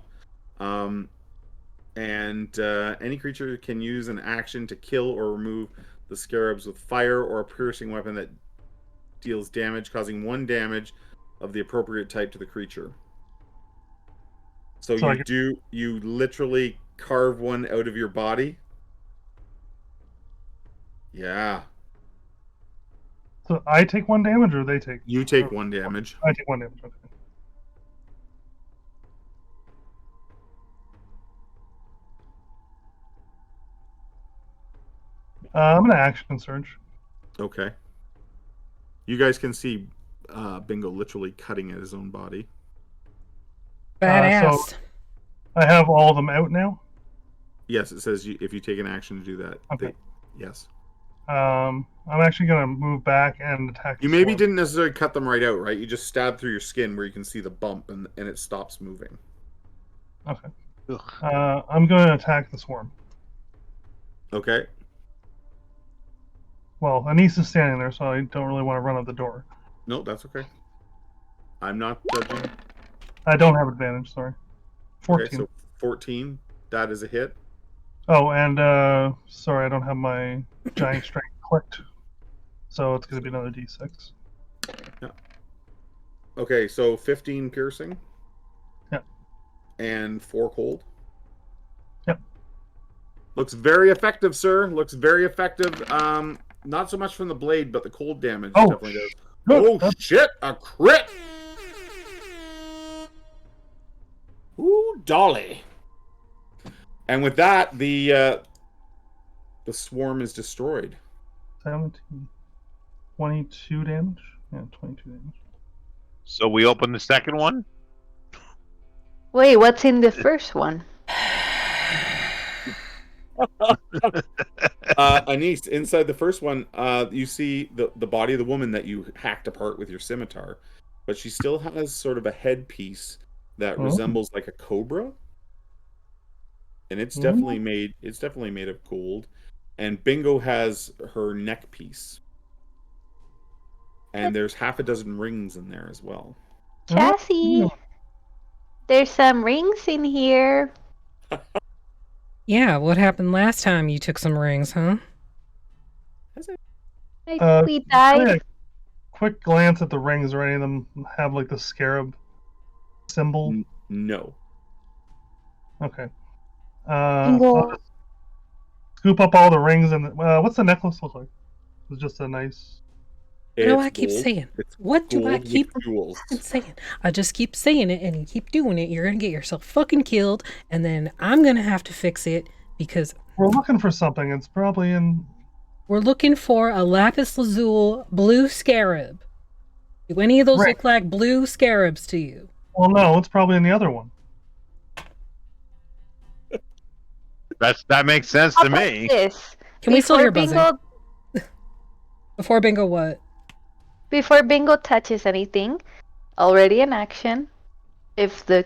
and any creature can use an action to kill or remove the scarabs with fire or a piercing weapon that deals damage, causing 1 damage of the appropriate type to the creature. So you literally carve one out of your body? Yeah. So I take 1 damage, or they take? You take 1 damage. I take 1 damage. Okay. I'm gonna action surge. Okay. You guys can see Bingo literally cutting at his own body. Badass. So I have all of them out now. Yes, it says if you take an action to do that. Okay. Yes. I'm actually gonna move back and attack. You maybe didn't necessarily cut them right out, right? You just stab through your skin where you can see the bump and it stops moving. Okay. I'm going to attack the swarm. Okay. Well, Anise is standing there, so I don't really want to run out the door. No, that's okay. I'm not judging. I don't have advantage, sorry. 14. Okay, so 14. That is a hit. Oh, and sorry, I don't have my giant strength clicked. So it's going to be another d6. Yeah. Okay, so 15 piercing. Yeah. And 4 cold. Yep. Looks very effective, sir. Looks very effective. Not so much from the blade, but the cold damage definitely does. Oh shit! A crit! Ooh, dolly. And with that, the swarm is destroyed. 17. 22 damage? Yeah, 22 damage. So we open the second one? Wait, what's in the first one? Anise, inside the first one, you see the body of the woman that you hacked apart with your scimitar, but she still has sort of a headpiece that resembles like a cobra, and it's definitely made. It's definitely made of gold. And Bingo has her neck piece, and there's half a dozen rings in there as well. Cassie, there's some rings in here. Yeah, what happened last time you took some rings, huh? We died. Quick glance at the rings. Do any of them have like the scarab symbol? No. Okay. I'll just scoop up all the rings and what's the necklace look like? It's just a nice. What do I keep saying? What do I keep saying? I just keep saying it, and you keep doing it. You're gonna get yourself fucking killed, and then I'm gonna have to fix it because we're looking for something. It's probably in. We're looking for a lapis lazuli blue scarab. Do any of those look like blue scarabs to you? Well, no, it's probably in the other one. That makes sense to me. Can we still hear buzzing? Before Bingo what? Before Bingo touches anything, already in action, if the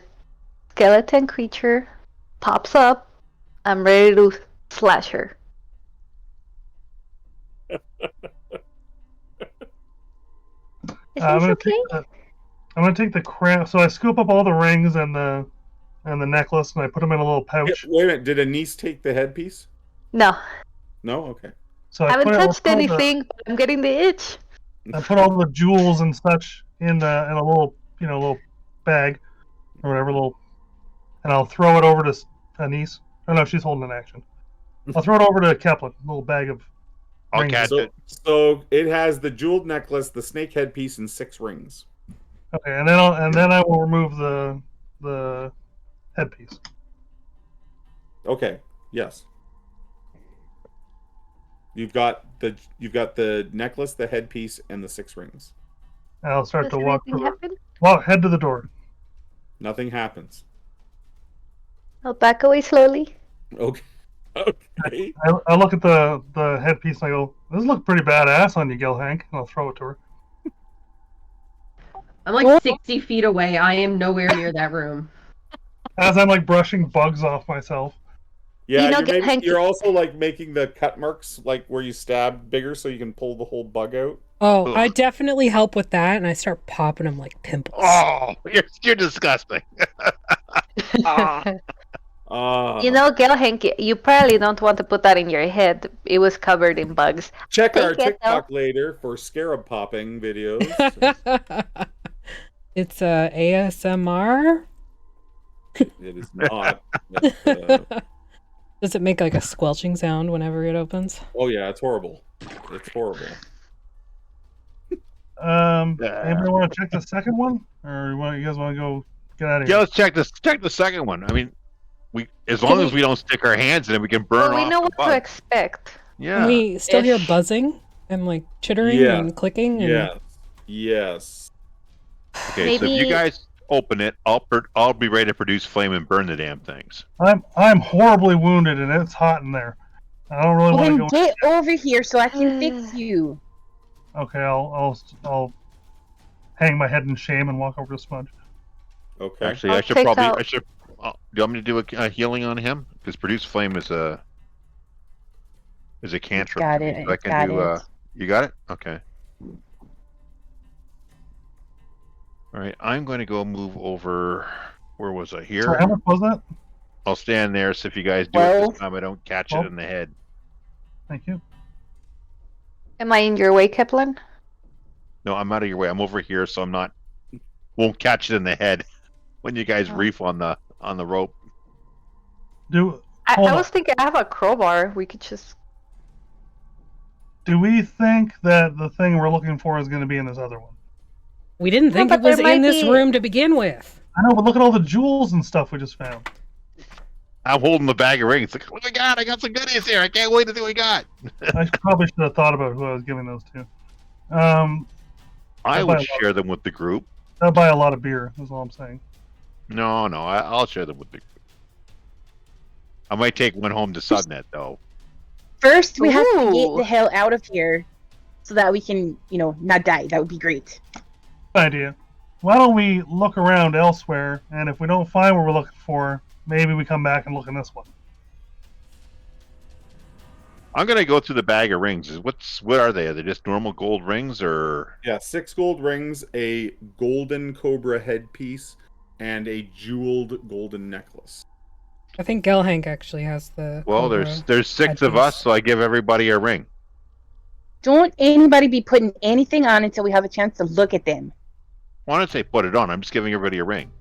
skeleton creature pops up, I'm ready to slash her. I'm gonna take the crown. So I scoop up all the rings and the necklace, and I put them in a little pouch. Wait a minute. Did Anise take the headpiece? No. No. Okay. So I haven't touched anything, but I'm getting the itch. I put all the jewels and such in a little little bag or whatever and I'll throw it over to Anise. Oh no, she's holding an action. I'll throw it over to Kaplan. A little bag of. I'll catch it. So it has the jeweled necklace, the snake headpiece, and 6 rings. Okay, and then I will remove the headpiece. Okay. Yes. You've got the necklace, the headpiece, and the 6 rings. And I'll start to walk through. Happen? Well, head to the door. Nothing happens. I'll back away slowly. Okay. Okay. I look at the headpiece and I go, "This looks pretty badass on you, Gil Hank," and I'll throw it to her. I'm like 60 feet away. I am nowhere near that room. As I'm like brushing bugs off myself. Yeah, You know, you're Hank- you're also like making the cut marks like where you stab bigger so you can pull the whole bug out. Oh, Ugh. I definitely help with that, and I start popping them like pimples. Oh, you're disgusting. You know, Gil Hank, you probably don't want to put that in your head. It was covered in bugs. Check our Take it, TikTok later for scarab popping videos. It's ASMR. It is not. Does it make like a squelching sound whenever it opens? Oh yeah, it's horrible. It's horrible. Anybody want to check the second one, or you guys want to go get out of Yeah, here? let's check this. Check the second one. I mean, as long as we don't stick our hands in it, we can burn Well, we off know the what to bug. expect. Yeah. Can we still hear Ish. buzzing and like chittering Yeah. and clicking? And... Yes. Yes. Okay, so if you Maybe- guys open it, I'll be ready to produce flame and burn the damn things. I'm horribly wounded and it's hot in there. I don't really Well, want to then go. get over here so I can fix you. Okay, I'll hang my head in shame and walk over to Smudge. Okay. Actually, I'll I should take probably. out- I should. Do you want me to do a healing on him? Because produce flame is a cantrip. Got to me, it, so I can got do. it. You got it. Okay. All right, I'm going to go move over. Where was I? Here. So how much was that? I'll stand there. So if you guys do it 12. this time, I don't catch Well. it in the head. Thank you. Am I in your way, Kaplan? No, I'm out of your way. I'm over here, so I'm not. Won't catch it in the head when you guys Oh. reef on the rope. Do I was thinking I have a crowbar. We could just. we think that the thing we're looking for is going to be in this other one? We didn't think but it was there might in this be- room to begin with. I know, but look at all the jewels and stuff we just found. I'm holding the bag of rings. Like, oh my god, I got some goodies here. I can't wait to see what we got. I probably should have thought about who I was giving those to. I I'll would buy a lot. share them with the group. I'll buy a lot of beer. Is all I'm saying. No, I'll share them with the group. I might take one home to Subnet though. First, we have to Ooh. get the hell out of here so that we can, not die. That would be great. Good idea. Why don't we look around elsewhere, and if we don't find what we're looking for, maybe we come back and look in this one. I'm gonna go through the bag of rings. What are they? Are they just normal gold rings or? Yeah, 6 gold rings, a golden cobra headpiece, and a jeweled golden necklace. I think Gelhank actually has the. Well, Cobra there's 6 of us, headpiece. so I give everybody a ring. Don't anybody be putting anything on until we have a chance to look at them. Why don't I say put it on? I'm just giving everybody a ring.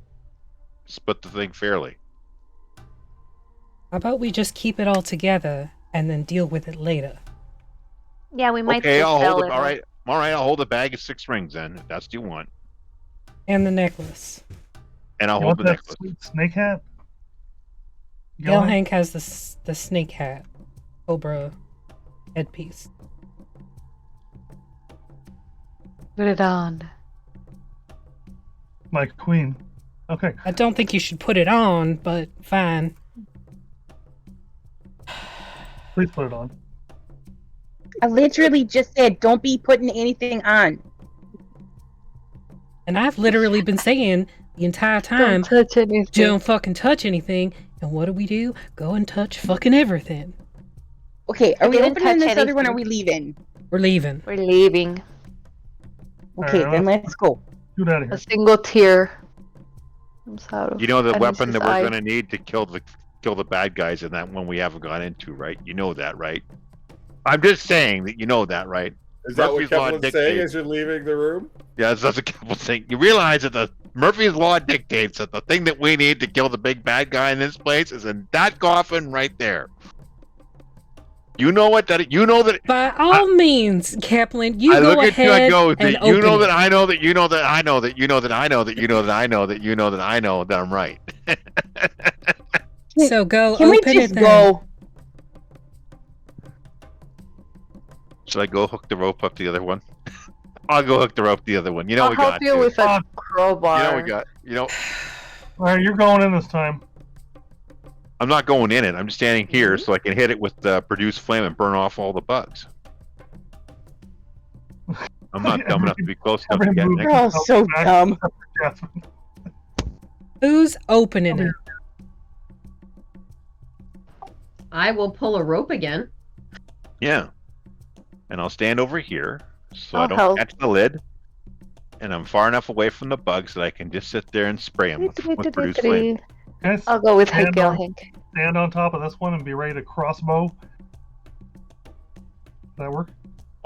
Split the thing fairly. How about we just keep it all together and then deal with it later? Yeah, we might. Okay, just I'll sell hold it. it. All right, I'll hold a bag of 6 rings then, if that's what you want, And the necklace. and I'll You hold want the that necklace. sweet snake hat? Gillian? Gelhank has the snake hat, Cobra headpiece. Put it on. My queen. Okay. I don't think you should put it on, but fine. Please put it on. I literally just said, don't be putting anything on. And I've literally been saying the entire time, Don't touch anything. don't fucking touch anything. And what do? Go and touch fucking everything. Okay, I are we didn't opening touch this other one or are anything. we leaving? We're leaving. We're leaving. Okay, Alright, then let's go. Get out of A here. single tear comes out of You know the Dennis's weapon that we're eye. gonna need to kill the bad guys in that one we haven't gone into, right? You know that, right? I'm just saying that you know that, right? Is that Murphy's what Law Kevlin's saying dictates- as you're leaving the room? Yeah, that's a couple things. You realize that the Murphy's Law dictates that the thing that we need to kill the big bad guy in this place is in that coffin right there. You know what that? You know that. By all means, Kaplan, you I go look at you. I ahead go. and That open you know it. that I know that you know that I know that you know that I know that you know that I know that you know that I know that I'm right. So go Can we open just it then. go? Should I go hook the rope up the other one? I'll go hook the rope the other one. You know I'll we help got you to. with a Ah. crowbar. You know we got. You know. Alright, you're going in this time. I'm not going in it. I'm just standing here so I can hit it with the produce flame and burn off all the bugs. I'm not dumb enough to be close enough to get Every next. You're all so dumb. Jasmine. Who's opening it? I will pull a rope again. Yeah. And I'll stand over here so I I'll don't help. catch the lid. And I'm far enough away from the bugs that I can just sit there and spray them with produce flame. Guys, I'll go with stand Gil on- Hank. stand on top of this one and be ready to crossbow. Does that work?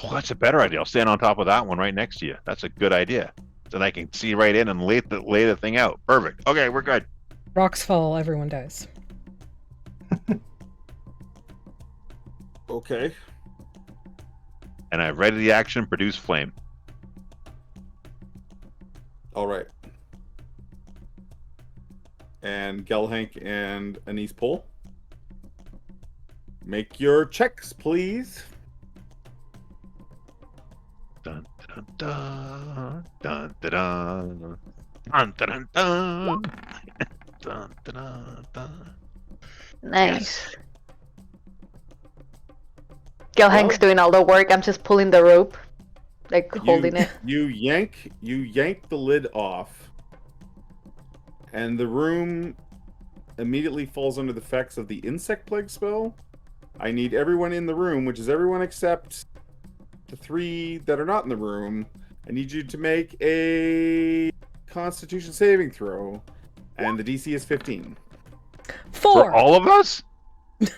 Oh, that's a better idea. I'll stand on top of that one right next to you. That's a good idea. Then I can see right in and lay the thing out. Perfect. Okay, we're good. Rocks fall, everyone dies. Okay. And I've ready the action, produce flame. All right. And Gelhank and Anise pull. Make your checks, please. Dun dun dun dun dun dun dun dun dun dun dun dun. Nice. Gil Hank's Well- doing all the work. I'm just pulling the rope, like holding it. You yank the lid off, and the room immediately falls under the effects of the insect plague spell. I need everyone in the room, which is everyone except the 3 that are not in the room. I need you to make a Constitution saving throw, and the DC is 15. 4. For all of us?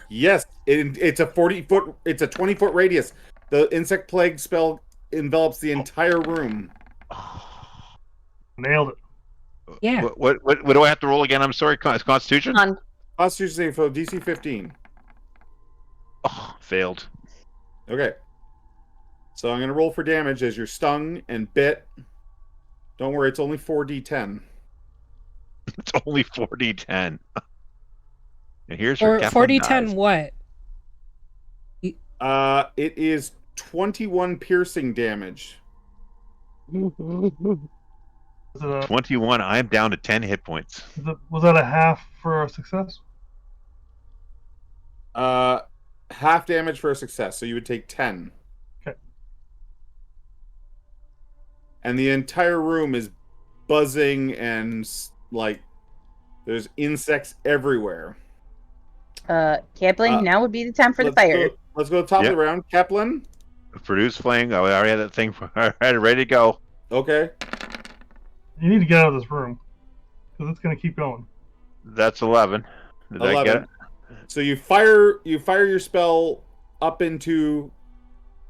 Yes, it's a 40-foot. It's a 20-foot radius. The insect plague spell envelops the entire room. Nailed it. Yeah. What do I have to roll again? I'm sorry. Constitution? Constitution saving throw, DC 15. Oh, failed. Okay. So I'm going to roll for damage as you're stung and bit. Don't worry, it's only 4d10. It's only 4d10. And here's Or where Kaplan 40-10 dies. what? It is 21 piercing damage. Was it a, 21. I'm down to 10 hit points. was that a half for a success? Half damage for a success, so you would take 10. Okay. And the entire room is buzzing and like there's insects everywhere. Kaplan, now would be the time for the fire. Let's go to the top Yep. of the round. Kaplan. Produce flame. I already had that thing. I had it ready to go. Okay. You need to get out of this room because it's going to keep going. That's 11. Did I get it? So you fire your spell up into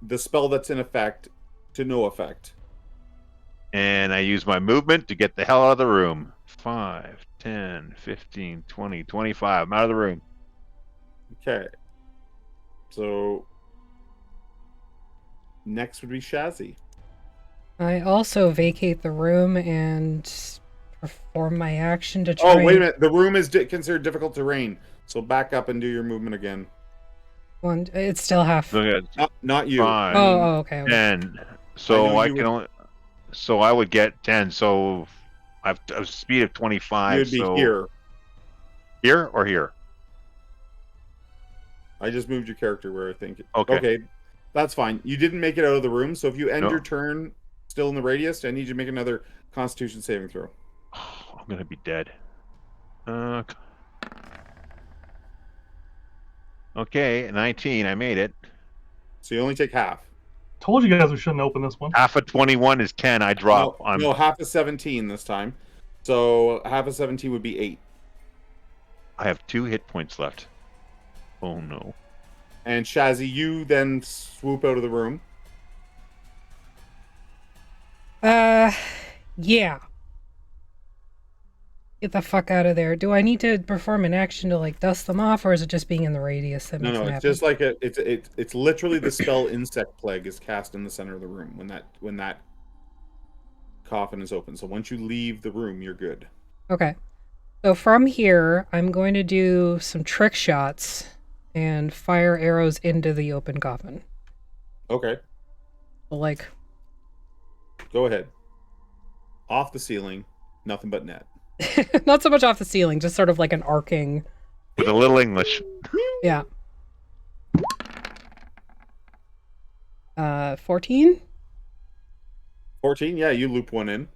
the spell that's in effect to no effect. And I use my movement to get the hell out of the room. 5, 10, 15, 20, 25. I'm out of the room. Okay. So next would be Shazzy. I also vacate the room and perform my action to try. Oh, wait a minute. The room is considered difficult terrain. So back up and do your movement again. It's still half. So Not you. 5, Okay. 10. I So know I you can would- only. So I would get 10. So I have a speed of 25. You'd be so here. Here or here? I just moved your character where I think. Okay. Okay. That's fine. You didn't make it out of the room, so if you end No. your turn still in the radius, I need you to make another Constitution saving throw. Oh, I'm gonna be dead. Okay, 19. I made it. So you only take half. Told you guys we shouldn't open this one. Half of 21 is 10. I drop. No, half of 17 this time. So half of 17 would be 8. I have 2 hit points left. Oh no. And Shazzy, you then swoop out of the room. Yeah. Get the fuck out of there. Do I need to perform an action to like dust them off, or is it just being in the radius that makes No, it it's happen? just like it's literally the spell Insect Plague is cast in the center of the room when that coffin is open. So once you leave the room, you're good. Okay. So from here, I'm going to do some trick shots and fire arrows into the open coffin. Okay, Like, go ahead. Off the ceiling, nothing but net. not so much off the ceiling, just sort of like an arcing With a little English. Yeah. 14? 14, yeah, you loop one in.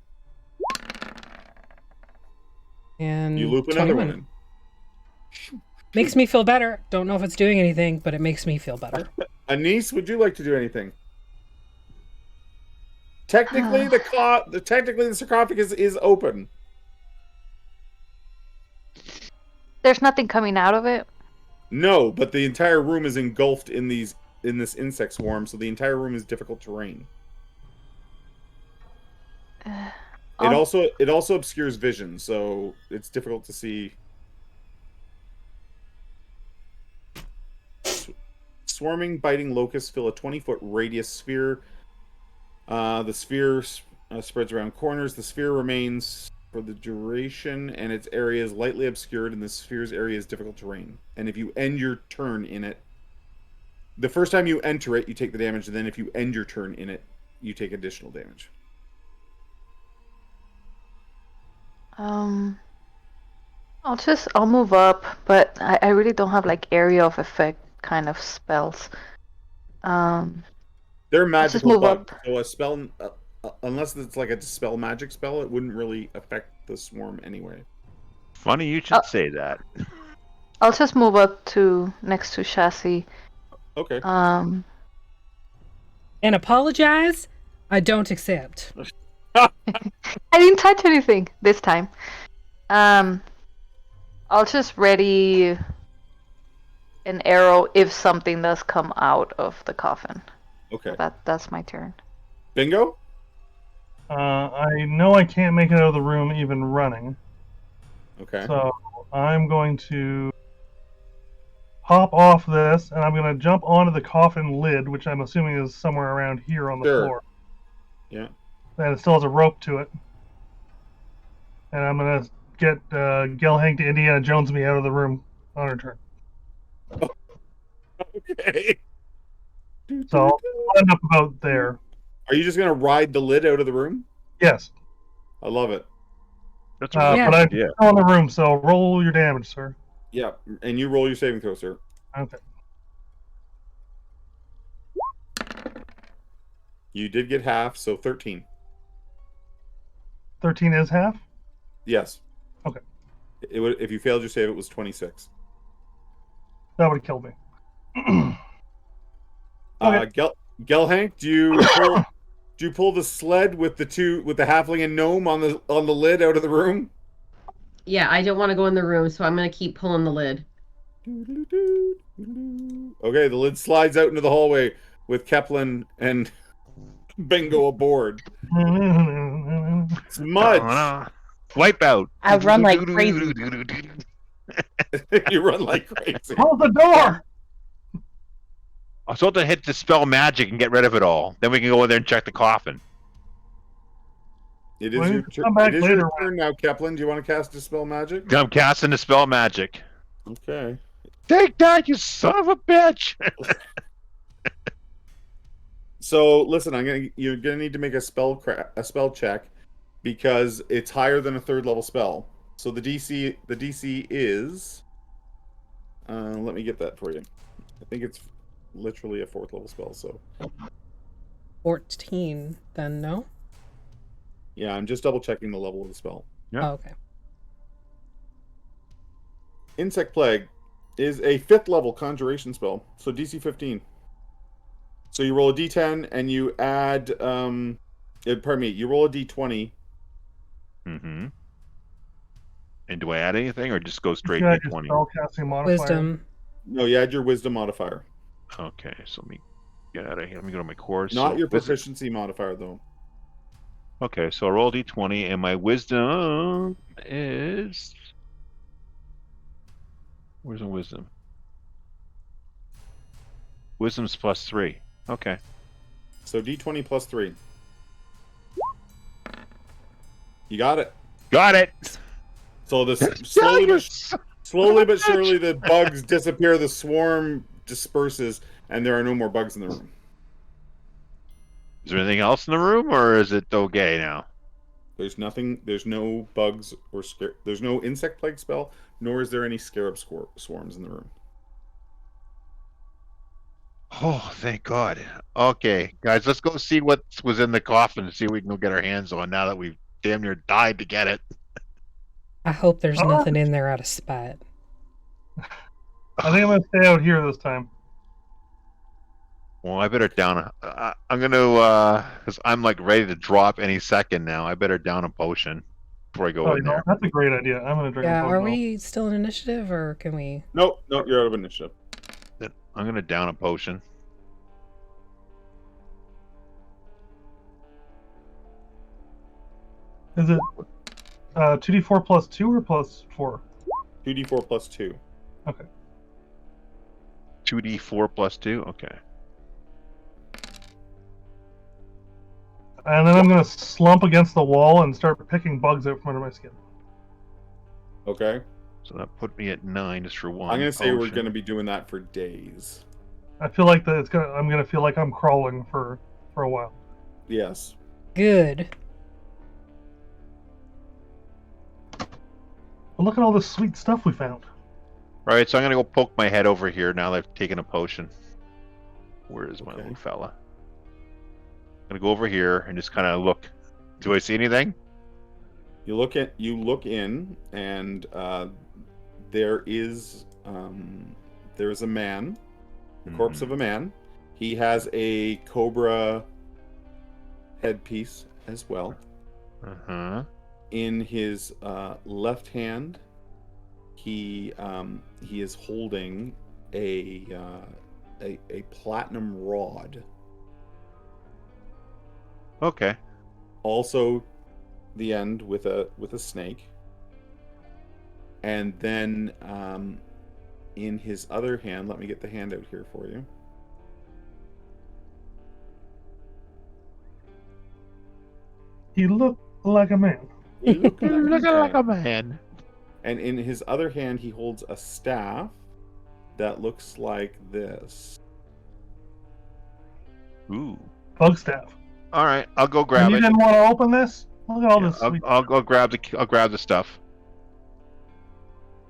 And You loop another 21. one in. Makes me feel better. Don't know if it's doing anything, but it makes me feel better. Anise, would you like to do anything? Technically, the sarcophagus is open. There's nothing coming out of it. No, but the entire room is engulfed in this insect swarm, so the entire room is difficult terrain. It also obscures vision, so it's difficult to see. Swarming, biting locusts fill a 20-foot radius sphere. The sphere spreads around corners. The sphere remains for the duration, and its area is lightly obscured, and the sphere's area is difficult terrain. And if you end your turn in it, the first time you enter it, you take the damage, and then if you end your turn in it, you take additional damage. I'll move up, but I really don't have like area of effect kind of spells. They're magical move bugs, up. so a spell, unless it's like a dispel magic spell, it wouldn't really affect the swarm anyway. Funny you should say that. I'll just move up to next to Chassis. Okay. And apologize, I don't accept. I didn't touch anything this time. I'll just ready an arrow if something does come out of the coffin. Okay. That's my turn. Bingo? I know I can't make it out of the room even running. Okay. So I'm going to hop off this, and I'm going to jump onto the coffin lid, which I'm assuming is somewhere around here on the floor. Yeah. And it still has a rope to it. And I'm going to get Gelhank to Indiana Jones me out of the room on her turn. Okay. So I'll end up about there. Are you just going to ride the lid out of the room? Yes. I love it. That's But I'm still in the room, so roll your damage, sir. Yeah, and you roll your saving throw, sir. Okay. You did get half, so 13. 13 is half? Yes. Okay. It would, if you failed your save, it was 26. That would have killed me. Gelhank, do you pull the sled with the halfling and gnome on the lid out of the room? Yeah, I don't want to go in the room, so I'm gonna keep pulling the lid. Okay, the lid slides out into the hallway with Keplin and Bingo aboard. Smudge. Wipe out. I run like crazy. You run like crazy. Close the door! I was supposed to hit dispel magic and get rid of it all. Then we can go in there and check the coffin. It is Well, your you can come back later. your turn now, Keplin. Do you want to cast Dispel Magic? I'm casting dispel magic. Okay. Take that, you son of a bitch! So listen, you're gonna need to make a spell check because it's higher than a 3rd level spell. So the DC is. Let me get that for you. I think it's literally a 4th level spell. So 14, then no? yeah, I'm just double checking the level of the spell. Yeah. Oh, okay. Insect Plague is a 5th level conjuration spell, so DC 15. So you roll a D10 and you add, you roll a D20. Mm-hmm. And do I add anything, or just go straight You add your D20? spellcasting modifier. Wisdom. No, you add your Wisdom modifier. Okay, so let me get out of here. Let me go to my course. Not So your wisdom- proficiency modifier, though. Okay, so I roll D20, and my wisdom is. Where's my wisdom? Wisdom's +3. Okay. So D20 plus 3. You got it. Got it! So slowly but surely the bugs disappear, the swarm disperses, and there are no more bugs in the room. Is there anything else in the room, or is it okay now? There's nothing. There's no bugs or there's no insect plague spell, nor is there any scarab swarms in the room. Oh, thank God. Okay, guys, let's go see what was in the coffin and see what we can go get our hands on now that we've damn near died to get it. I hope there's Oh. nothing in there out of spite. I think I'm gonna stay out here this time. Well, I better down. I'm gonna, because I'm like ready to drop any second now. I better down a potion before I go Oh, in there. that's a great idea. I'm gonna drink. Yeah, a are potion. we still in initiative or can we? Nope, you're out of initiative. Then I'm gonna down a potion. Is it 2d4 plus 2 or plus 4? 2d4 plus 2. Okay. 2d4 plus 2. Okay. And then I'm gonna slump against the wall and start picking bugs out from under my skin. Okay. So that put me at 9 just for one. I'm gonna say we're potion. gonna be doing that for days. I feel like that I'm gonna feel like I'm crawling for a while. Yes. Good. But look at all this sweet stuff we found. Right, so I'm gonna go poke my head over here now that I've taken a potion. Where is my Okay. little fella? I'm gonna go over here and just kind of look. Do I see anything? You look in, and there is a man, the corpse of a man. He has a cobra headpiece as well. Uh-huh. In his left hand, he is holding a platinum rod. Okay. Also, the end with a snake. And then in his other hand, let me get the hand out here for you. He looked like a man. Looking like a man. And in his other hand, he holds a staff that looks like this. Ooh. Bug staff. All right, I'll go And grab you it. didn't want to open this? Look at all Yeah, this sweet. I'll grab the stuff.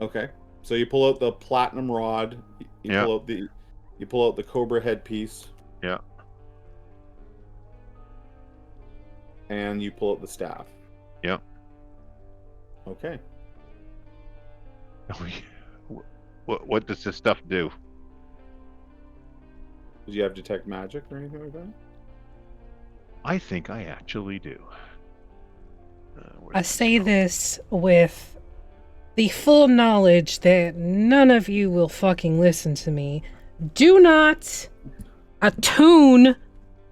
Okay, so you pull out the platinum rod. You Yeah. pull out the cobra headpiece. Yeah. And you pull out the staff. Yeah. Okay. What does this stuff do? Do you have detect magic or anything like that? I think I actually do. I say this with the full knowledge that none of you will fucking listen to me. Do not attune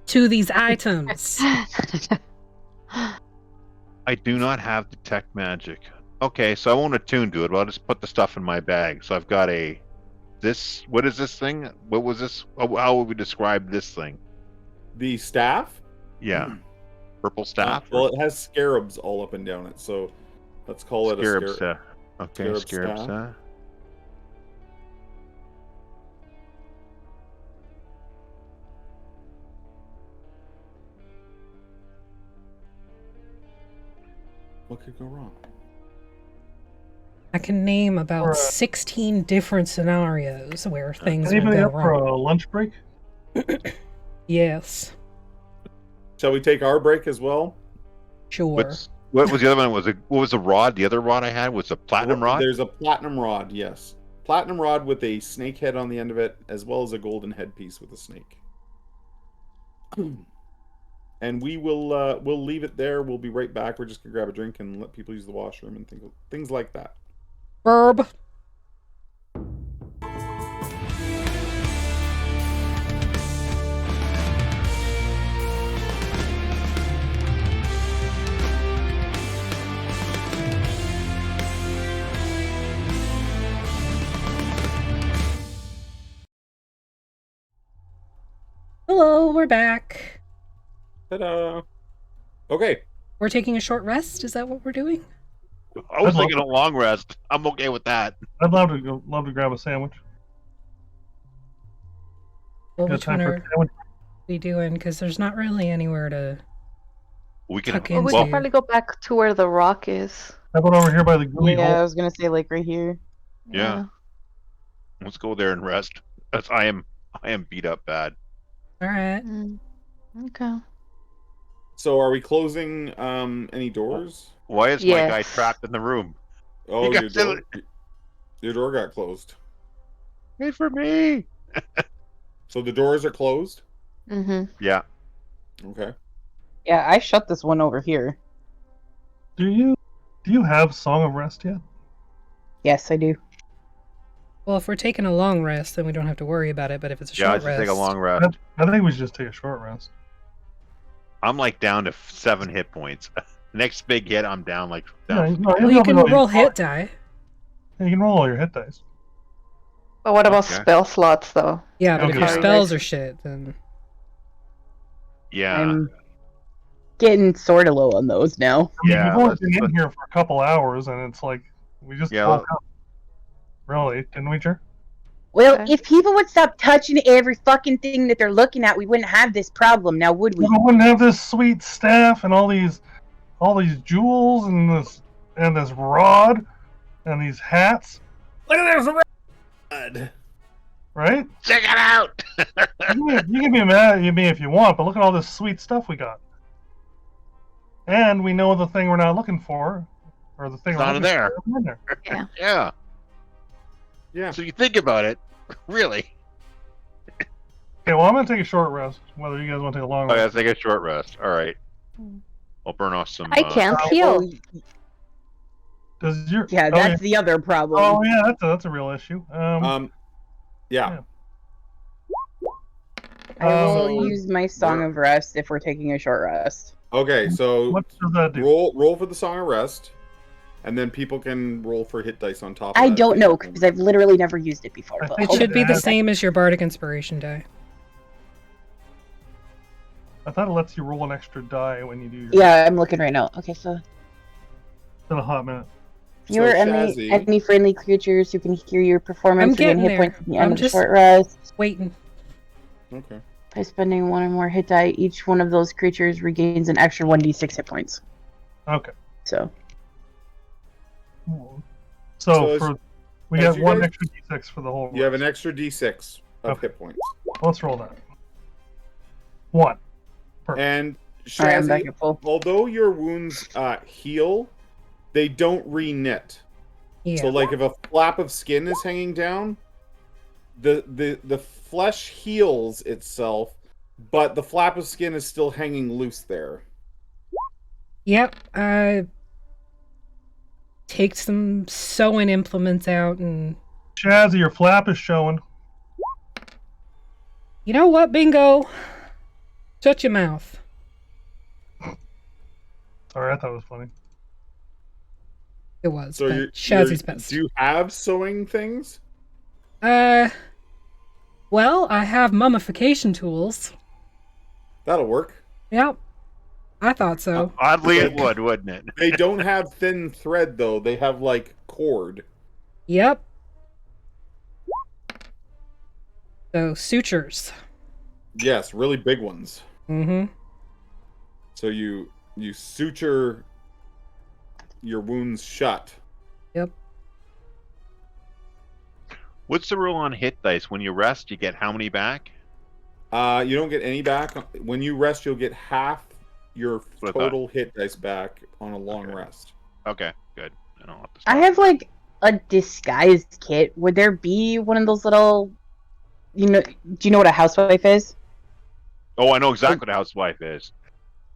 to these items. I do not have detect magic. Okay, so I won't attune to it, but I'll just put the stuff in my bag. So I've got what is this thing? What was this? How would we describe this thing? The staff? Yeah. Purple staff? Well, it has scarabs all up and down it, so let's call it Scarab a scarab. staff. Okay, scarab staff. staff. What could go wrong? I can name about Or, 16 different scenarios where things will Anybody go up for wrong. a lunch break? Yes, Shall we take our break as well? sure. What was the other one? What was the rod? The other rod I had was a platinum rod? There's a platinum rod, yes. Platinum rod with a snake head on the end of it, as well as a golden headpiece with a snake. And we'll leave it there. We'll be right back. We're just gonna grab a drink and let people use the washroom and things like that. Verb. Hello, we're back. Ta-da! Okay. We're taking a short rest. Is that what we're doing? I was I'd love thinking a long rest. I'm okay with that. I'd love to grab a sandwich. Well, Good which one time for are a sandwich. we doing? Because there's not really anywhere to We can. Tuck Well, we into. can probably go back to where the rock is. How about over here by the gooey Yeah, I hole? was gonna say like right here. Yeah. Let's go there and rest. I am beat up bad. All right. Okay. So are we closing any doors? Why is my guy Yes. trapped in the room? Oh, You your guys door, your door got closed. Wait for me. So the doors are closed? Mm-hmm. Yeah. Okay. Yeah, I shut this one over here. Do you have Song of Rest yet? Yes, I do. Well, if we're taking a long rest, then we don't have to worry about it. But if it's a Yeah, I short should rest, take a long rest. I think we should just take a short rest. I'm like down to 7 hit points. Next big hit, I'm down like Yeah, down. no, well, you can roll hit die. You can roll all your hit dice. But what about Okay. spell slots, though? Yeah, but if Okay. your Yeah. spells are shit, then Yeah. I'm getting sort of low on those now. I mean, Yeah, we've only let's- been in here for a couple hours, and it's like we just Yeah, woke up. Really, didn't we, Jer? Well, Okay. if people would stop touching every fucking thing that they're looking at, we wouldn't have this problem now, would we? We wouldn't have this sweet staff and all these jewels and this rod and these hats, Look at this red! right? Check it out. You can be mad at me if you want, but look at all this sweet stuff we got. And we know the thing we're not looking for, or the thing It's we're not in looking there. for, isn't in there. Yeah. Yeah. So you think about it, really. Okay, well, I'm gonna take a short rest. Whether you guys want to take a long Oh, yeah, rest. let's take a short rest. All right. I'll burn off some. I can't Oh, heal. Does your yeah, oh, that's the other problem. Oh yeah, that's a real issue. Yeah. I will so- use my Song of Rest if we're taking a short rest. Okay, so What does that do? roll for the Song of Rest, and then people can roll for hit dice on top of I that. don't know because I've literally never used it before. I But think it should be the Yeah. same as your bardic inspiration die. I thought it lets you roll an extra die when you do your yeah, I'm looking right now. Okay, so in a hot minute. you are Shazzy- any friendly creatures who can hear your performance I'm regain getting hit there. points at the end I'm of the just- short rest. Waiting. Okay. By spending one or more hit die, each one of those creatures regains an extra 1d6 hit points. Okay. So So for we as got you one guys- extra d6 for the whole. You have an extra d6 of Okay. hit points. Let's roll that. 1. And alright, I'm back Shazzy, at full. although your wounds heal, they don't re-knit. Yeah. So, like, if a flap of skin is hanging down, the flesh heals itself, but the flap of skin is still hanging loose there. Yep. Take some sewing implements out and. Shazzy, your flap is showing. You know what, Bingo? Shut your mouth. Sorry, I thought it was funny. It was. So, but Shazzy's best. do you have sewing things? Well, I have mummification tools. That'll work. Yep. I thought so. Oddly, it would, wouldn't it? They don't have thin thread, though. They have, like, cord. Yep. So, sutures. Yes, really big ones. Mm-hmm. So you suture your wounds shut. Yep. What's the rule on hit dice? When you rest, you get how many back? You don't get any back. When you rest, you'll get half your What I total hit dice back on a long Okay. rest. Okay, good. I don't have to. I have like a disguise kit. Would there be one of those little, do you know what a housewife is? Oh, I know exactly what a housewife is.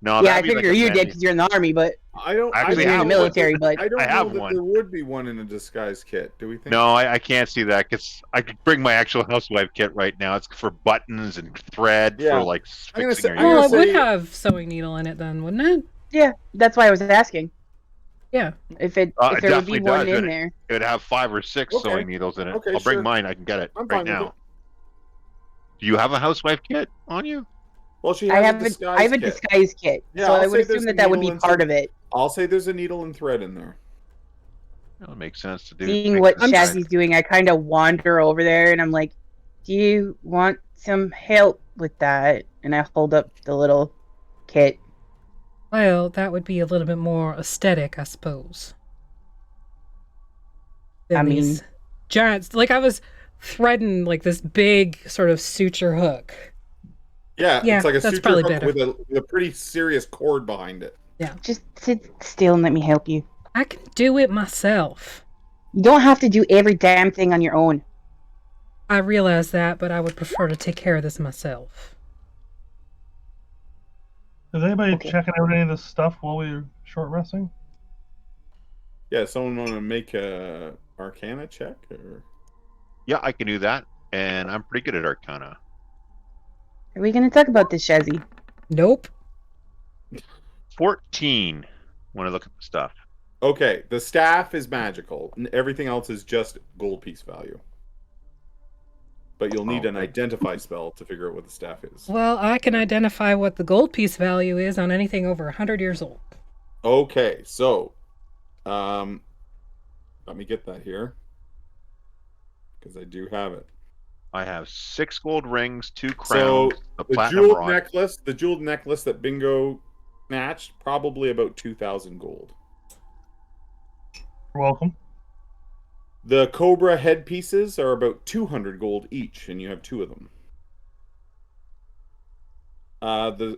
No, yeah, I that'd be figure like a you did menu. because you're in the army, but I don't. Actually, you're I in the have one. military. But I don't I have know that one. there would be one in a disguise kit. Do we think? No, I can't see that because I could bring my actual housewife kit right now. It's for buttons and thread Yeah. for like I'm gonna fixing say- your I'm Well, gonna it would say- have sewing needle in it then, wouldn't it? yeah, that's why I was asking Yeah. if it there would be definitely one does, in and there. It would have 5 or 6 Okay. sewing needles in it. Okay, I'll bring sure. mine. I can get it I'm right fine with now. it. Do you have a housewife kit on you? Well, she I has have a a disguise I have a kit. disguise kit, Yeah, so I'll I would say there's assume a that would needle be and part some- of it. I'll say there's a needle and thread in there. That makes sense to do. Seeing Makes what sense. Shazzy's doing, I kind of wander over there and I'm like, "Do you want some help with that?" And I hold up the little kit. Well, that would be a little bit more aesthetic, I suppose. Than I these mean- giants. Like I was threading like this big sort of suture hook. Yeah, Yeah, it's like a that's suture probably hook better. with a pretty serious cord behind it. Just sit still and let me help you. I can do it myself. You don't have to do every damn thing on your own. I realize that, but I would prefer to take care of this myself. Is anybody Okay. checking out any of this stuff while we're short resting? Yeah, someone want to make a Arcana check? Or... Yeah, I can do that, and I'm pretty good at Arcana. Are we going to talk about this, Shazzy? Nope. 14 when I look at the stuff. Okay, the staff is magical. Everything else is just gold piece value. But you'll need an Okay. identify spell to figure out what the staff is. Well, I can identify what the gold piece value is on anything over 100 years old. Okay, so let me get that here. Because I do have it. I have 6 gold rings, 2 So crowns, a the platinum jeweled rod. necklace that Bingo snatched, probably about 2,000 gold. You're welcome. The cobra headpieces are about 200 gold each, and you have 2 of them.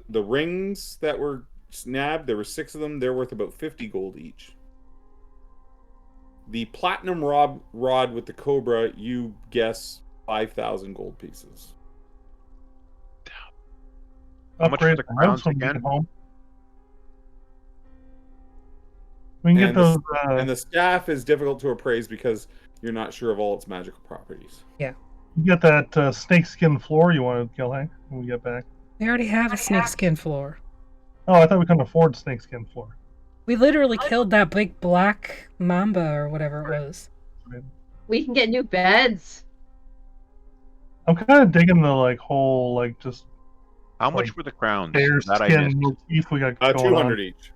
The rings that were snabbed, there were 6 of them. They're worth about 50 gold each. The platinum rod with the cobra, you guess 5,000 gold pieces. How much for Upgrade the the crowns house when we again? get home. We can get And those. And the staff is difficult to appraise because you're not sure of all its magical properties. You get that snakeskin floor you want to kill, Hank, when we get back. We already have a snakeskin floor. Oh, I thought we couldn't afford snakeskin floor. We literally killed that big black mamba or whatever it was. We can get new beds. I'm kind of digging the whole just How much like were the crowns? bear That I skin missed. motif we got going 200 on. each.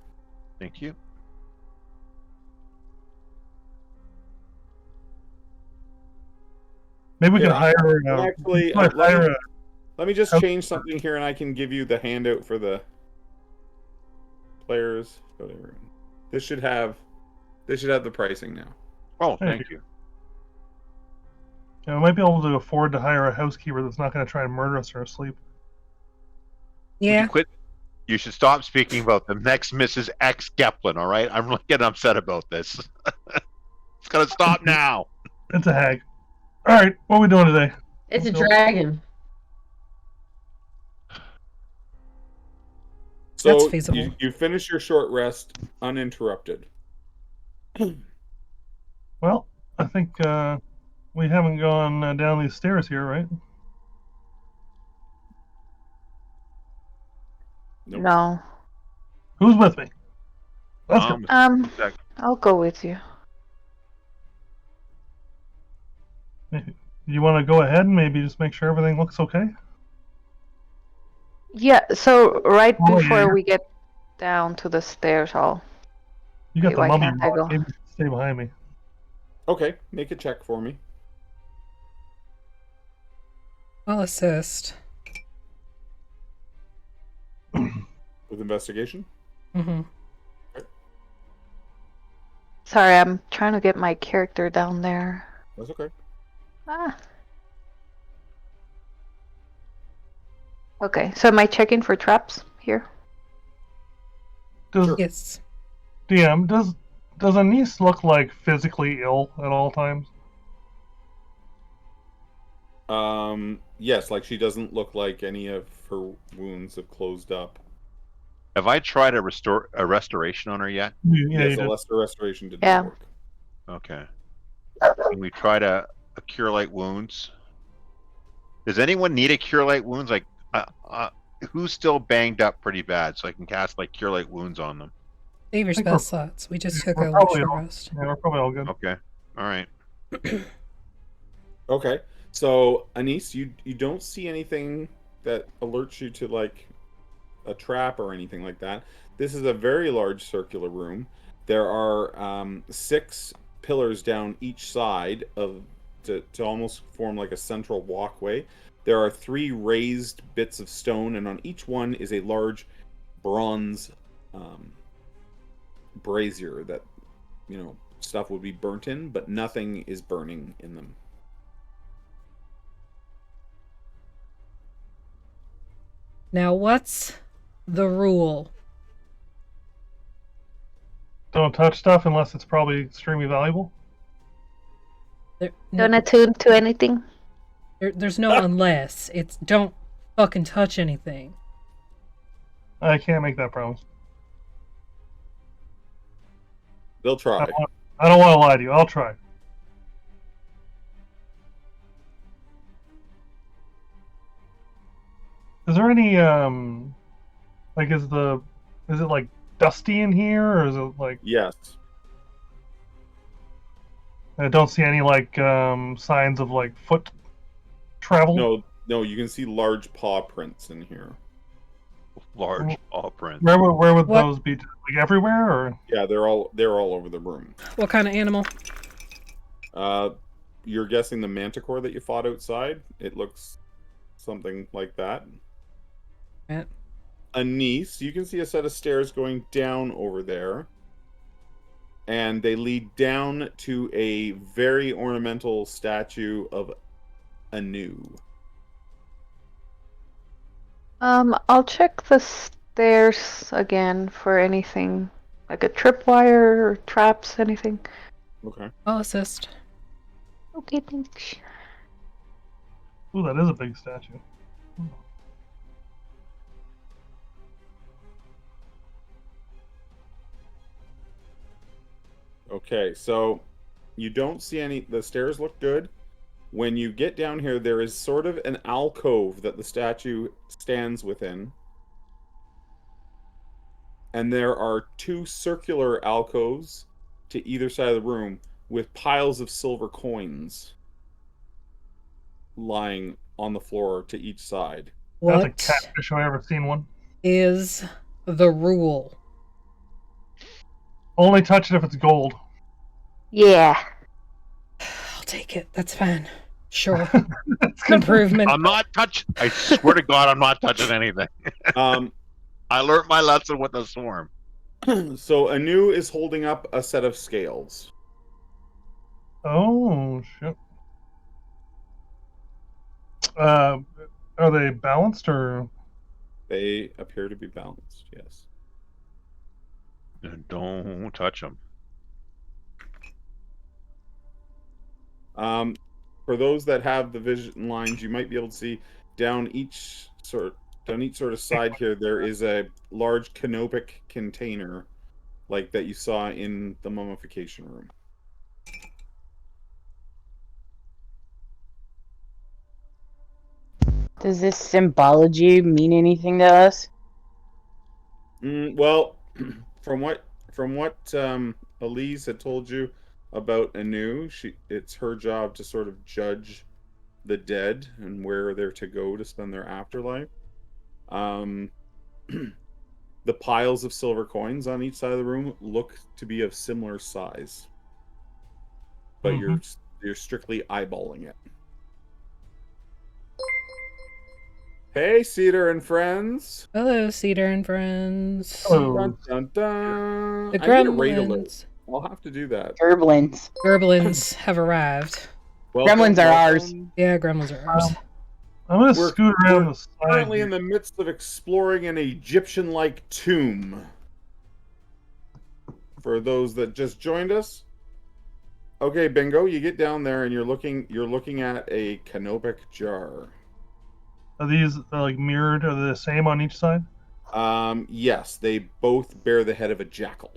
Thank you. Maybe we Here, can hire. actually, we might hire let me just Okay. change something here, and I can give you the handout for the players. Whatever. This should have the pricing now. Oh, Thank thank you. we might be able to afford to hire a housekeeper that's not going to try and murder us in our sleep. Would Yeah. you quit? You should stop speaking about the next Mrs. X Geplin, all right? I'm really getting upset about this. It's gonna stop now. It's a hag. All right, what are we doing today? It's a Let's go. dragon. That's So feasible. you finish your short rest uninterrupted. Well, I think we haven't gone down these stairs here, right? Nope. No. Who's with me? Let's go. Sec- I'll go with you. You want to go ahead and maybe just make sure everything looks okay? Yeah, so right Oh, before yeah. we get down to the stairs, I'll. You got Wait, the why mummy can't I rod. go? Maybe you can stay behind me. Okay, make a check for me. I'll assist. With investigation. Mm-hmm. Sorry, I'm trying to get my character down there. That's okay. Ah. Okay, so am I checking for traps here? Does Yes. DM does Anise look like physically ill at all times? Yes, like she doesn't look like any of her wounds have closed up. Have I tried a restoration on her yet? Yeah, Yes, you the did. lesser restoration did Yeah. not work. Okay. Can we try to cure light wounds? Does anyone need a cure light wounds? Like, who's still banged up pretty bad, so I can cast like cure light wounds on them? Save your think spell we're- slots. We just took we're a probably short all- rest. Yeah, we're probably all good. Okay. All right. Okay, so Anise, you don't see anything that alerts you to like a trap or anything like that. This is a very large circular room. There are 6 pillars down each side of to almost form like a central walkway. There are 3 raised bits of stone, and on each one is a large bronze brazier that, stuff would be burnt in, but nothing is burning in them. Now, what's the rule? Don't touch stuff unless it's probably extremely valuable. Don't attune to anything. There's no unless. It's don't fucking touch anything. I can't make that promise. They'll try. I don't want to lie to you. I'll try. Is there any like is it like dusty in here, or is it like Yes. I don't see any like signs of like foot travel? No, you can see large paw prints in here. Large paw print. Where would What? those be? Like everywhere, or Yeah, they're all over the room. What kind of animal? You're guessing the manticore that you fought outside? It looks something like that. Yeah. Anise, you can see a set of stairs going down over there. And they lead down to a very ornamental statue of Anu. I'll check the stairs again for anything like a tripwire or traps, anything. Okay. I'll assist. Okay, thanks. ooh, that is a big statue. Okay, so you don't see any. The stairs look good. When you get down here, there is sort of an alcove that the statue stands within. And there are two circular alcoves to either side of the room with piles of silver coins lying on the floor to each side. That's a What catfish if I ever seen one. is the rule? Only touch it if it's gold. Yeah. I'll take it. That's fine. Sure. That's good. Improvement. I'm not touching. I swear to God, I'm not touching anything. I learned my lesson with the swarm. So Anu is holding up a set of scales. Oh shit. Are they balanced or? They appear to be balanced, yes. Don't touch them. For those that have the vision lines, you might be able to see down each sort of side here, there is a large canopic container, like that you saw in the mummification room. Does this symbology mean anything to us? Well, from what Elise had told you about Anu, it's her job to sort of judge the dead and where they're to go to spend their afterlife. The piles of silver coins on each side of the room look to be of similar size, but you're strictly eyeballing it. Hey, Cedar and friends. Hello, Cedar and friends. Hello. Dun, dun, dun. The I need a raid alert. gremlins. I'll have to do that. Gerblins. Gremlins have arrived. Gremlins are ours. Yeah, gremlins are ours. I'm gonna We're- scoot around we're the side. Currently in the midst of exploring an Egyptian-like tomb. For those that just joined us. Okay, Bingo, you get down there and you're looking at a canopic jar. Are these like mirrored? Are they the same on each side? Yes, they both bear the head of a jackal.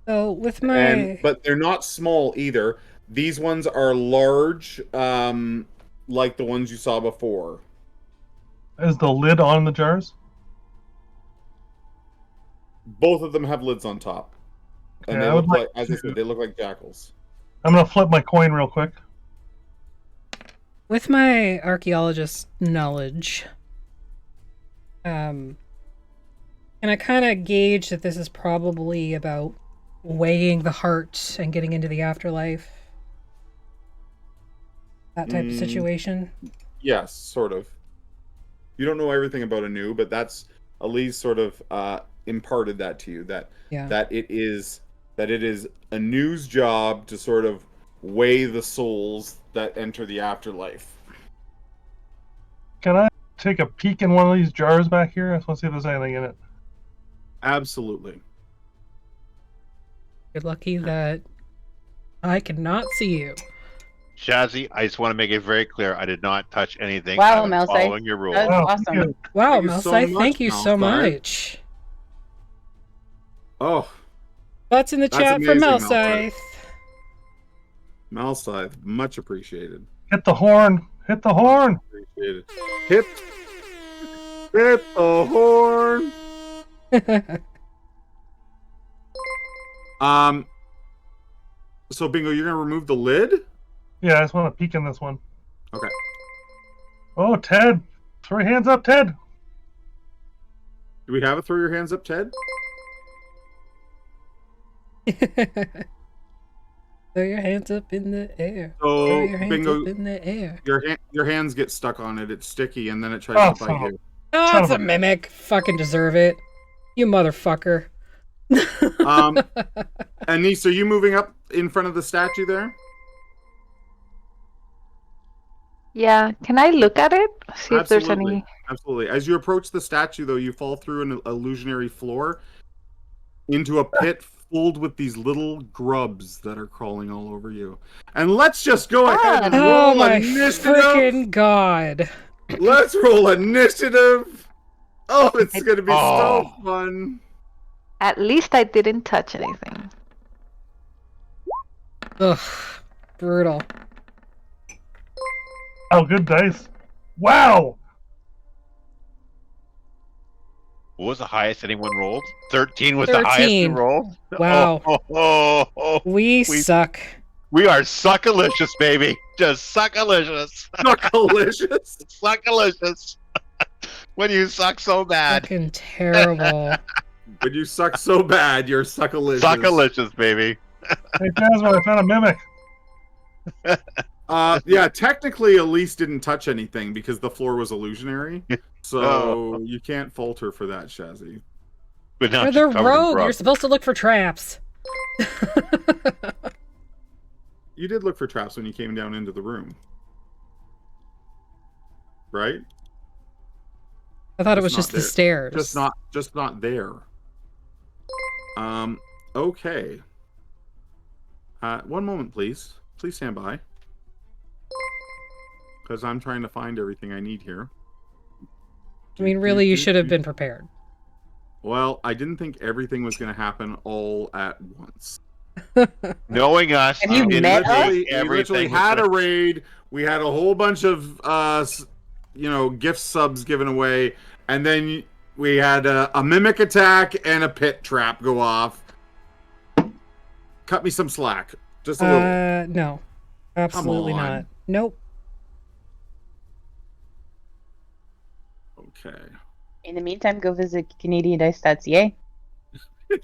So with my But they're not small either. These ones are large, like the ones you saw before. Is the lid on the jars? Both of them have lids on top. And Okay, they I look would like, like as I to- said, they look like jackals. I'm gonna flip my coin real quick. with my archaeologist knowledge, can I kind of gauge that this is probably about weighing the heart and getting into the afterlife? That type of situation? Yes, sort of. You don't know everything about Anu, but that's Elise sort of imparted that to you, that Yeah. it is a news job to sort of weigh the souls that enter the afterlife. Can I take a peek in one of these jars back here? I just want to see if there's anything in it. Absolutely. You're lucky that I cannot see you. Shazzy, I just want to make it very clear. I did not touch anything. Wow, I'm Mousei. following your rules. That was Oh, awesome. good. Wow, Thank you so Mousei, much, thank you so Mousei. much. Oh, That's in the That's chat from amazing, Mousei. Malscythe, much appreciated. Hit the horn. Hit the horn. Appreciated. Hit the horn. So Bingo, you're gonna remove the lid? Yeah, I just want to peek in this one. Okay. Oh, Ted. Throw your hands up, Ted. Do we have a throw your hands up, Ted? Throw your hands up in the air. So Throw your hands Bingo, up in the air. your hands get stuck on it. It's sticky, and then it tries to Oh, bite son of you. Oh, Son it's of a a- mimic. Fucking deserve it. You motherfucker. Anise, are you moving up in front of the statue there? Yeah, can I look at it? See if there's any. Absolutely. As you approach the statue, though, you fall through an illusionary floor into a pit filled with these little grubs that are crawling all over you. And let's just go ahead and Oh roll my initiative. freaking god. Let's roll initiative. Oh, it's going to be Oh. so fun. At least I didn't touch anything. Ugh. Brutal. Oh, good dice. Wow. What was the highest anyone rolled? 13 was the highest you 13. rolled? Wow. Oh. We suck. We are suckalicious, baby. Just suckalicious. Delicious. Suckalicious. When you suck so bad. Fucking terrible. When you suck so bad, you're suckalicious. Suckalicious, baby. Hey, Jasmine, I found a mimic. Yeah, technically Elise didn't touch anything because the floor was illusionary. So Oh. you can't fault her for that, Shazzy. But now You're she's the covered in rogue. grub. You're supposed to look for traps. You did look for traps when you came down into the room. Right? I thought it Just was not just the there. stairs. Just not there. Okay. One moment, please. Please stand by. Because I'm trying to find everything I need here. I mean, really, you should have been prepared. Well, I didn't think everything was going to happen all at once. Knowing us, Have you we didn't met us? think We literally everything was had a gonna- raid. We had a whole bunch of, gift subs given away, and then we had a mimic attack and a pit trap go off. Cut me some slack, just a little. No. Absolutely Come on. not. Nope. Okay. In the meantime, go visit CanadianDice.ca.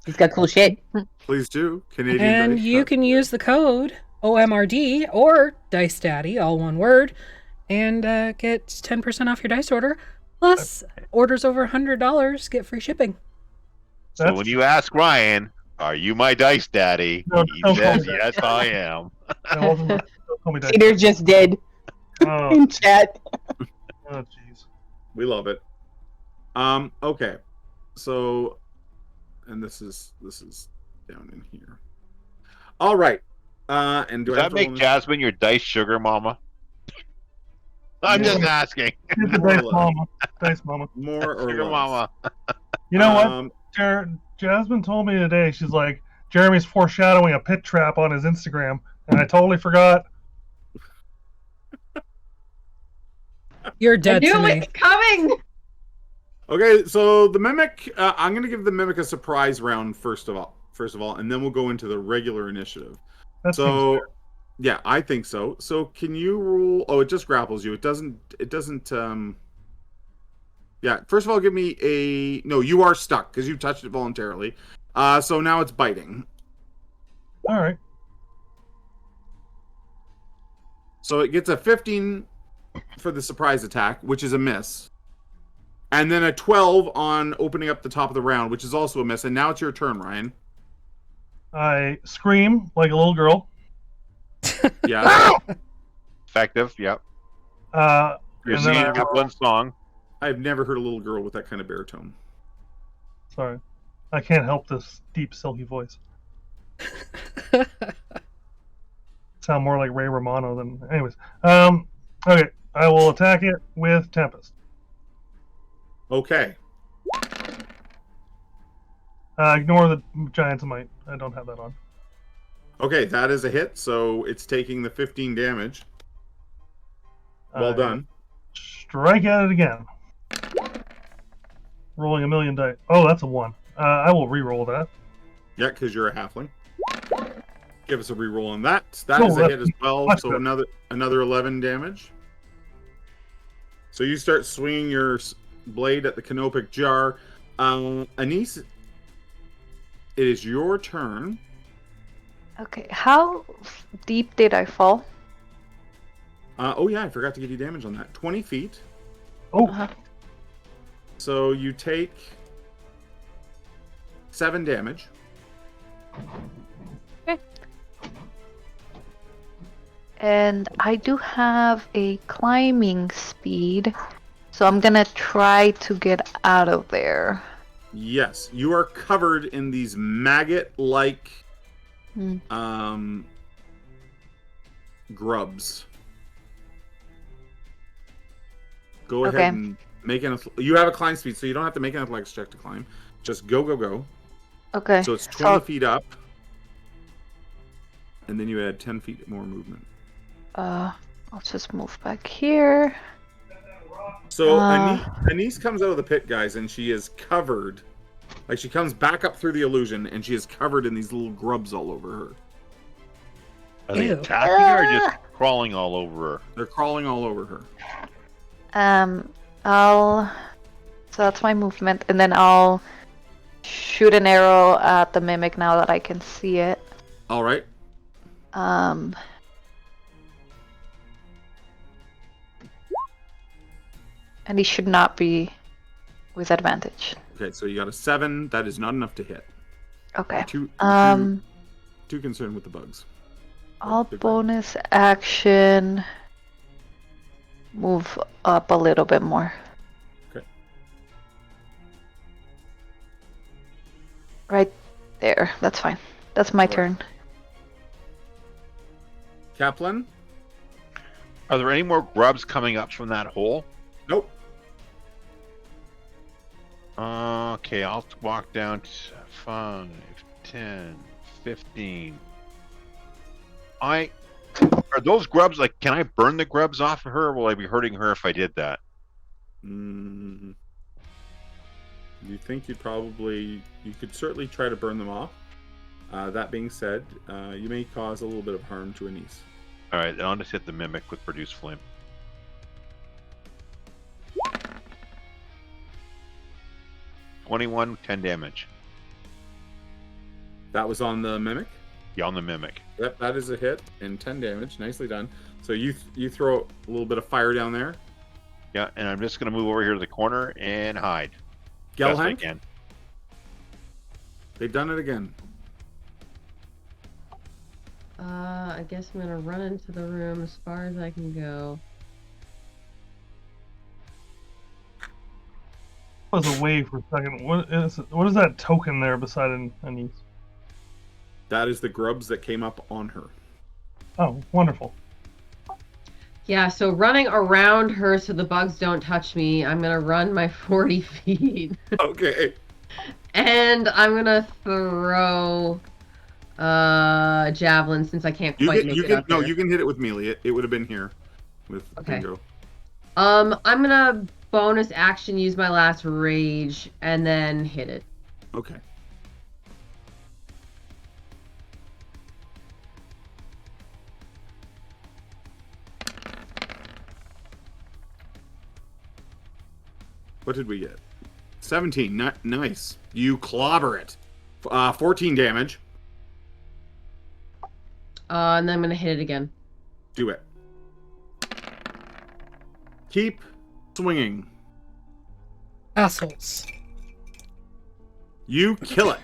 He's got cool shit. Please do. Canadian And Dice you Shop. can use the code OMRD or Dice Daddy, all one word, and get 10% off your dice order. Plus, orders over $100 get free shipping. So That's- when you ask Ryan, "Are you my dice daddy?" No, He don't call says, me "Yes, I am." That wasn't don't call me dice. Peter just did Oh, in chat. oh, jeez. We love it. Okay. So, and this is down in here. All right. And do Does I that have to make roll Jasmine your dice sugar mama? I'm just asking. Here's the More or dice less. mama. Dice mama. more or Sugar less? mama. You know what? Jasmine told me today, she's like, Jeremy's foreshadowing a pit trap on his Instagram, and I totally forgot. You're I dead to knew me. it's coming. Okay, so the mimic. I'm gonna give the mimic a surprise round first of all, and then we'll go into the regular initiative. That seems So, fair. yeah, I think so. So, can you rule? Oh, it just grapples you. It doesn't. Yeah. First of all, give me a. No, you are stuck because you touched it voluntarily. So now it's biting. All right. So it gets a 15 for the surprise attack, which is a miss. And then a 12 on opening up the top of the round, which is also a miss. And now it's your turn, Ryan. I scream like a little girl. Yeah. Effective. Yep. And You're then singing I a one song. I've never heard a little girl with that kind of baritone. sorry, I can't help this deep, silky voice. Sound more like Ray Romano than. Anyways, okay, I will attack it with Tempest. Okay. Ignore the Giant's Might. I don't have that on. Okay, that is a hit, so it's taking the 15 damage. Well done. Strike at it again. Rolling a million dice. Oh, that's a 1. I will re-roll that. Yeah, because you're a halfling. Give us a reroll on that. That is a hit as well, so another 11 damage. So you start swinging your blade at the canopic jar. Anise, it is your turn. Okay, how deep did I fall? Oh yeah, I forgot to give you damage on that. 20 feet. Oh, Uh-huh. So you take 7 damage. And I do have a climbing speed, so I'm gonna try to get out of there. Yes, you are covered in these maggot-like Hmm. grubs. Go Okay. ahead and make an. You have a climb speed, so you don't have to make an athletics check to climb. Just go, go, go. Okay. So it's 20 feet up, and then you add 10 feet more movement. I'll just move back here. So Uh. Anise comes out of the pit, guys, and she is covered. Like, she comes back up through the illusion, and she is covered in these little grubs all over her. Are they Ew. attacking her or just crawling all over her? They're crawling all over her. So that's my movement, and then I'll shoot an arrow at the mimic now that I can see it. All right. And he should not be with advantage. Okay, so you got a 7. That is not enough to hit. Okay. Too concerned with the bugs. I'll Big bonus action move up a little bit more. Okay. Right there. That's fine. That's my Alright. turn. Kaplan? Are there any more grubs coming up from that hole? Nope. Okay, I'll walk down to 5, 10, 15. Are those grubs, like, can I burn the grubs off of her, or will I be hurting her if I did that? You think you could certainly try to burn them off. That being said, you may cause a little bit of harm to Anise. Alright, then I'll just hit the mimic with Produce Flame. $21, 10 damage. That was on the mimic. Yeah, on the mimic. Yep, that is a hit and 10 damage. Nicely done. So you throw a little bit of fire down there. Yeah, and I'm just going to move over here to the corner and hide. Best I Gelhank, can. they've done it again. I guess I'm gonna run into the room as far as I can go. I was away for a second. What is that token there beside Anise? That is the grubs that came up on her. Oh, wonderful. Yeah, so running around her so the bugs don't touch me, I'm gonna run my 40 feet. Okay. And I'm gonna throw javelin since I can't quite make it up there. You can hit it with melee. It would have been here with Okay. Bingo. I'm gonna bonus action use my last rage and then hit it. Okay. What did we get? 17. Nice. You clobber it. 14 damage. And then I'm gonna hit it again. Do it. Keep swinging. Assholes. You kill it.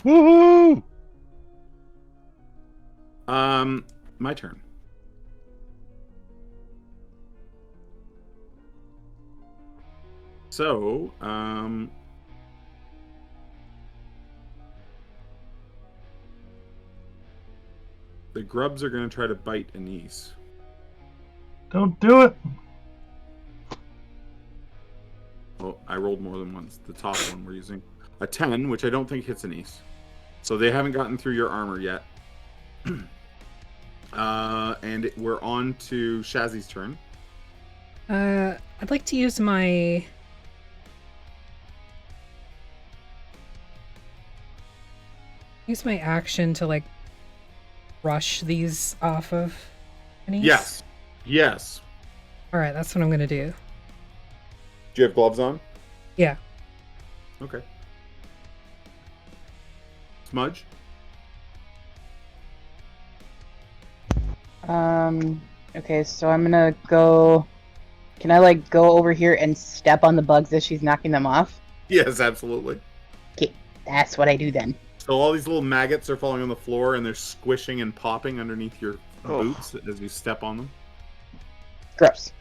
Woohoo! My turn. So, the grubs are going to try to bite Anise. Don't do it. Oh, I rolled more than once. The top one we're using. A 10, which I don't think hits Anise. So they haven't gotten through your armor yet. And we're on to Shazzy's turn. I'd like to use my... action to, like, brush these off of Anise. Yes. Yes. Alright, that's what I'm gonna do. Do you have gloves on? Yeah. Okay. Smudge? Okay, so I'm gonna go... Can I, like, go over here and step on the bugs as she's knocking them off? Yes, absolutely. Okay, that's what I do then. So all these little maggots are falling on the floor and they're squishing and popping underneath your Oh. boots as you step on them. Gross.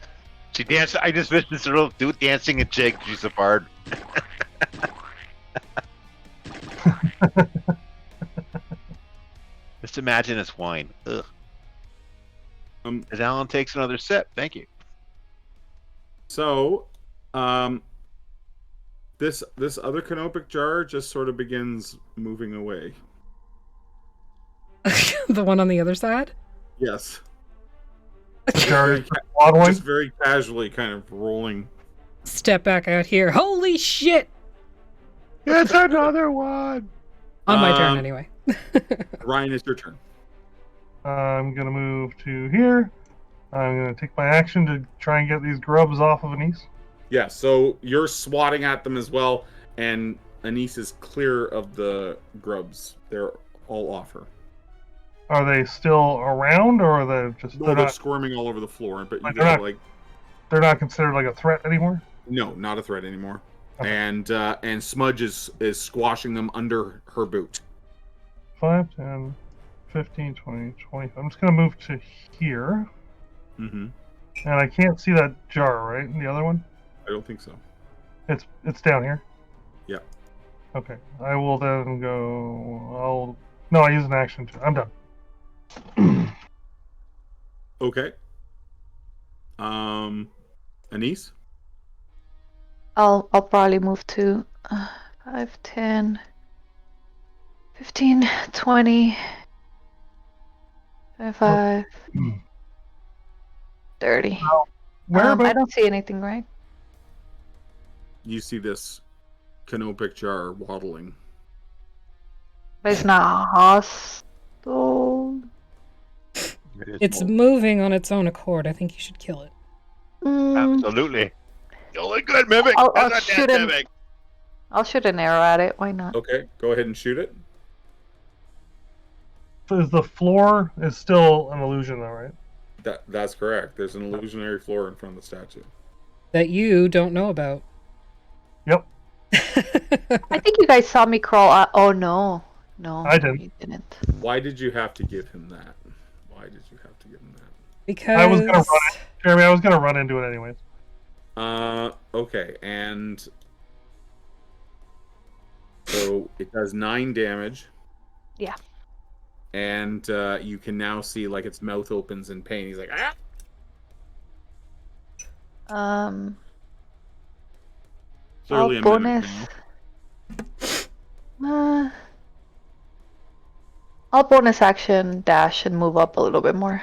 She danced. I just missed this little dude dancing and jig. She's a bard. Just imagine it's wine. Ugh. As Alan takes another sip. Thank you. So, this other canopic jar just sort of begins moving away. The one on the other side? Yes. Jar waddling. Just very casually kind of rolling. Step back out here. Holy shit! It's another one. On my turn, anyway. Ryan, it's your turn. I'm gonna move to here. I'm gonna take my action to try and get these grubs off of Anise. Yeah, so you're swatting at them as well, and Anise is clear of the grubs. They're all off her. Are they still around, or are they just No, they're squirming all over the floor, but you They're got not- like they're not considered like a threat anymore? no, not a threat anymore. Okay. And Smudge is squashing them under her boot. 5, 10, 15, 20, 20. I'm just gonna move to here. Mm-hmm. And I can't see that jar, right? The other one? I don't think so. It's down here. Yeah. Okay. I will then go. I use an action too. I'm done. Okay. Anise? I'll probably move to 5, 10, 15, 20, 25, 30. Where I about? don't see anything, right? You see this canopic jar waddling. But it's not hostile. It's moving on its own accord. I think you should kill it. Absolutely. You look good, Mimic. I'll That's not shoot that him. Mimic. I'll shoot an arrow at it. Why not? Okay, go ahead and shoot it. Is the floor is still an illusion, though, right? That's correct. There's an illusionary floor in front of the statue. That you don't know about. Yep. I think you guys saw me crawl out. Oh no. No. I didn't. You didn't. Why did you have to give him that? Why did you have to give him that? Because I was gonna run it. Jeremy, I was gonna run into it anyways. Okay, and so it does 9 damage. Yeah. And you can now see like its mouth opens in pain. He's like, ah! Clearly I'll a mimic bonus. now. I'll bonus action dash and move up a little bit more,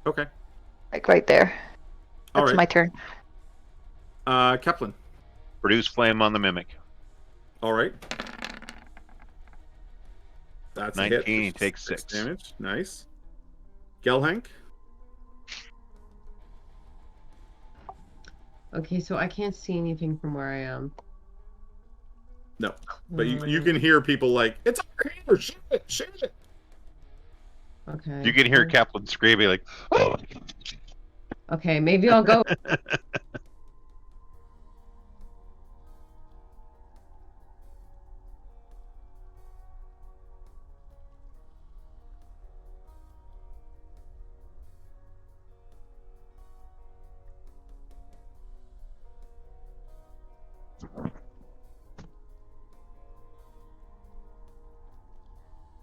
Okay. like right there. All That's right. my turn. Kepler. Produce flame on the Mimic. All right. That's a hit. 19, takes 6. damage. Nice. Gelhank. Okay, so I can't see anything from where I am. No, but you can hear people like, it's over here. Shoot it. Shoot it. Okay. You can hear Kaplan screaming like, "Oh!" Okay, maybe I'll go.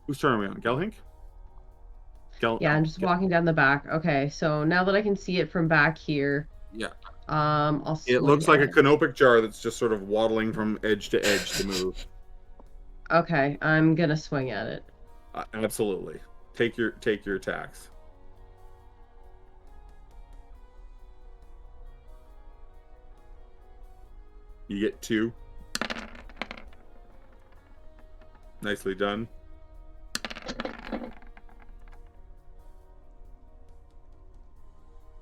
Whose turn are we on? Gelhink? Yeah, I'm just walking down the back. Okay, so now that I can see it from back here, Yeah. I'll It swing looks like a at it. canopic jar that's just sort of waddling from edge to edge to move. Okay, I'm gonna swing at it. Absolutely. Take your attacks. You get 2. Nicely done.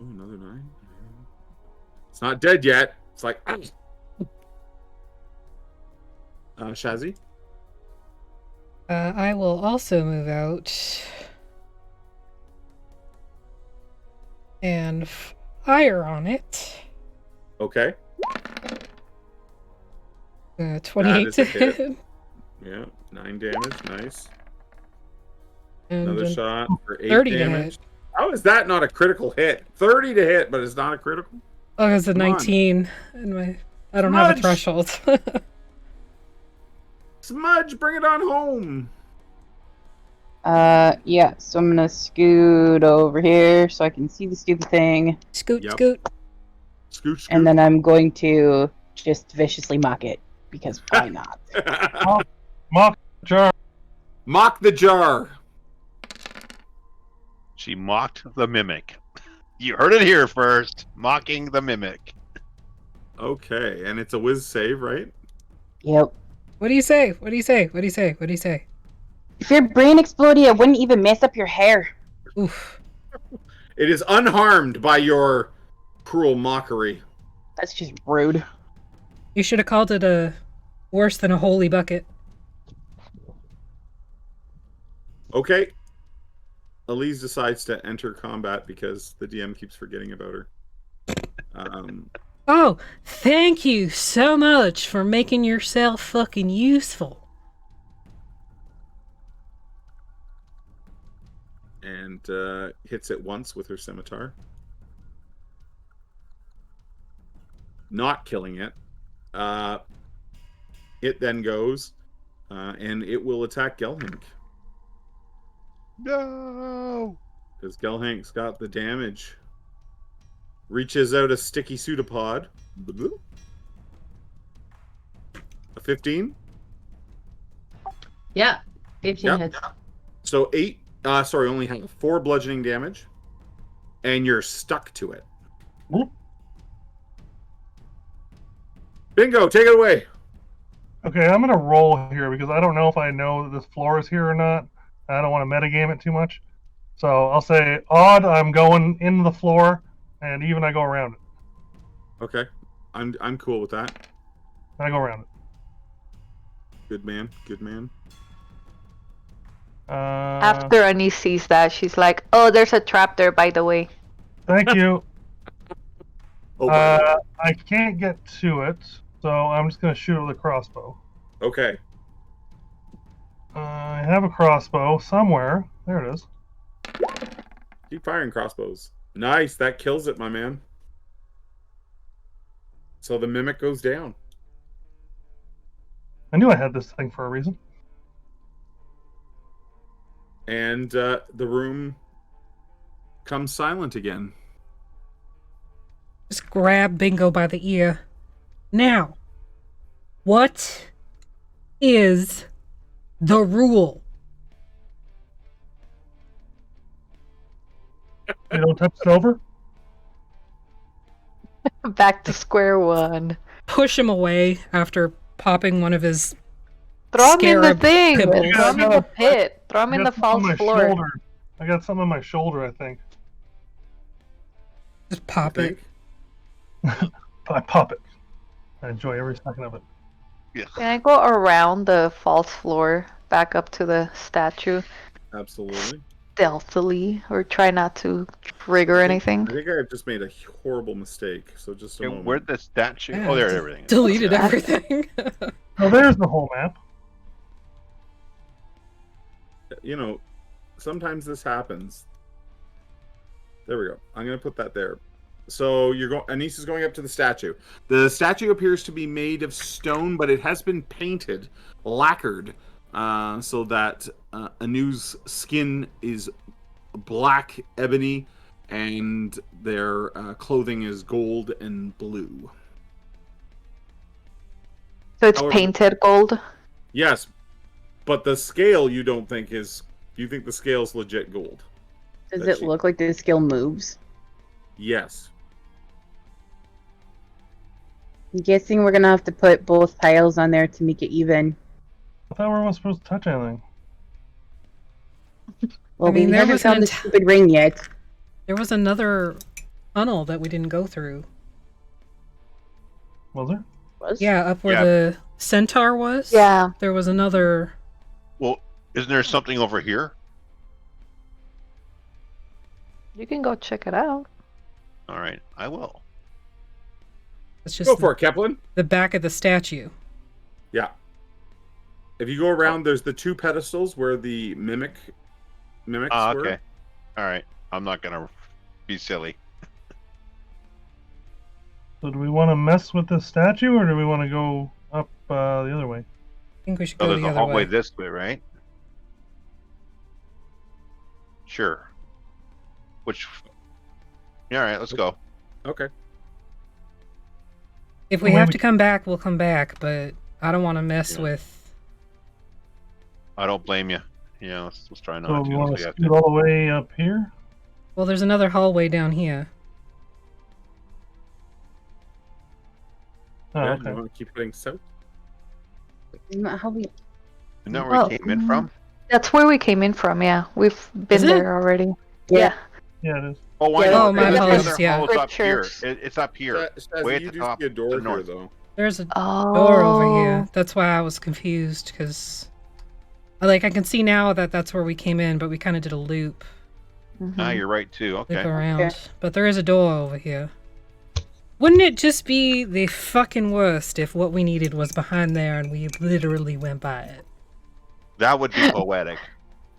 Oh, another 9. It's not dead yet. It's like, Shazzy? I will also move out and fire on it. Okay. 28 is to a hit. hit. Yeah, 9 damage. Nice. And Another then shot for 8 30 to damage. hit. How is that not a critical hit? 30 to hit, but it's not a critical? Oh, it's a Come on. 19. And I don't have a Smudge! threshold. Smudge, bring it on home. Yeah, so I'm gonna scoot over here so I can see the stupid thing, Scoot, Yep. scoot. Scoot, scoot. and then I'm going to just viciously mock it, because why not? Mock jar. Mock the jar. She mocked the mimic. You heard it here first. Mocking the mimic. Okay, and it's a whiz save, right? Yep. What do you say? What do you say? What do you say? What do you say? If your brain exploded, it wouldn't even mess up your hair. Oof. It is unharmed by your cruel mockery. That's just rude. You should have called it a worse than a holy bucket. Okay. Elise decides to enter combat because the DM keeps forgetting about her. Oh, thank you so much for making yourself fucking useful. And hits it once with her scimitar. Not killing it. It then goes, and it will attack Gelhink. No. Because Gelhink's got the damage. Reaches out a sticky pseudopod. A 15? Yeah, 15 Yep. hits. So only have 4 bludgeoning damage. And you're stuck to it. Whoop. Bingo, take it away. Okay, I'm gonna roll here because I don't know if I know that this floor is here or not. I don't want to metagame it too much. So I'll say odd, I'm going in the floor, and even I go around it. Okay. I'm cool with that. I go around it. Good man. Good man. After Annie sees that, she's like, "Oh, there's a trap there, by the way." Thank you. Oh, by the way. I can't get to it, so I'm just gonna shoot it with a crossbow. Okay. I have a crossbow somewhere. There it is. Keep firing crossbows. Nice. That kills it, my man. So the mimic goes down. I knew I had this thing for a reason. And the room comes silent again. Just grab Bingo by the ear. Now, what is the rule? You don't touch silver? Back to square one. Push him away after popping one of his Throw him in the scarab thing. pibbles. Throw him in the pit. Throw him I in got the something on false my floor. shoulder. I got something on my shoulder, I think. Just pop it. I pop it. I enjoy every second of it. Can I go around the false floor, back up to the statue, Absolutely. stealthily, or try not to trigger anything? I think I just made a horrible mistake. So just a Okay, moment. where'd the statue? Yeah, Oh, there, just everything. is. Deleted Yeah. everything. Oh, there's the whole map. You know, sometimes this happens. There we go. I'm going to put that there. So Anise is going up to the statue. The statue appears to be made of stone, but it has been painted, lacquered, so that Anu's skin is black ebony, and their clothing is gold and blue. So it's However- painted gold. Yes, but the scale you don't think is. You think the scale's legit gold? Does That it she- look like the scale moves? Yes. I'm guessing we're gonna have to put both tiles on there to make it even. I thought we weren't supposed to touch anything. Well, I mean, we there haven't was an found the ent- stupid ring yet. There was another tunnel that we didn't go through. Was there? Was? Yeah, up where Yeah. the centaur was. Yeah. There was another. Well, isn't there something over here? You can go check it out. All right, I will. It's just Go for it, Kepler. the back of the statue. Yeah. If you go around, there's the two pedestals where the mimics Ah, were. okay. All right. I'm not gonna be silly. So do we want to mess with the statue, or do we want to go up the other way? I think we should Oh, go there's the a other hallway way. this way, right? Sure. Which? Yeah, all right. Let's go. Okay. If we Well, have we- to come back, we'll come back. But I don't want to mess Yeah. with. I don't blame you. Yeah, let's try not So to. we want Let's to see, scoot all the way up here? Well, there's another hallway down here. Oh, Yeah, okay. you want to keep heading south? Isn't that how we? Isn't that where Well, we came in from? That's where we came in from, yeah. We've been Is it? there already. Yeah. Yeah, it is. Oh, why Yeah, not? oh, my The apologies, other yeah. hall's up here. Church. It's up here. Shazzy, Way at you the do top, see a door the here, north. though. There's a Oh. door over here. That's why I was confused because, like, I can see now that that's where we came in, but we kind of did a loop, Ah, you're right too. loop Okay. around. Okay. But there is a door over here. Wouldn't it just be the fucking worst if what we needed was behind there and we literally went by it? That would be poetic.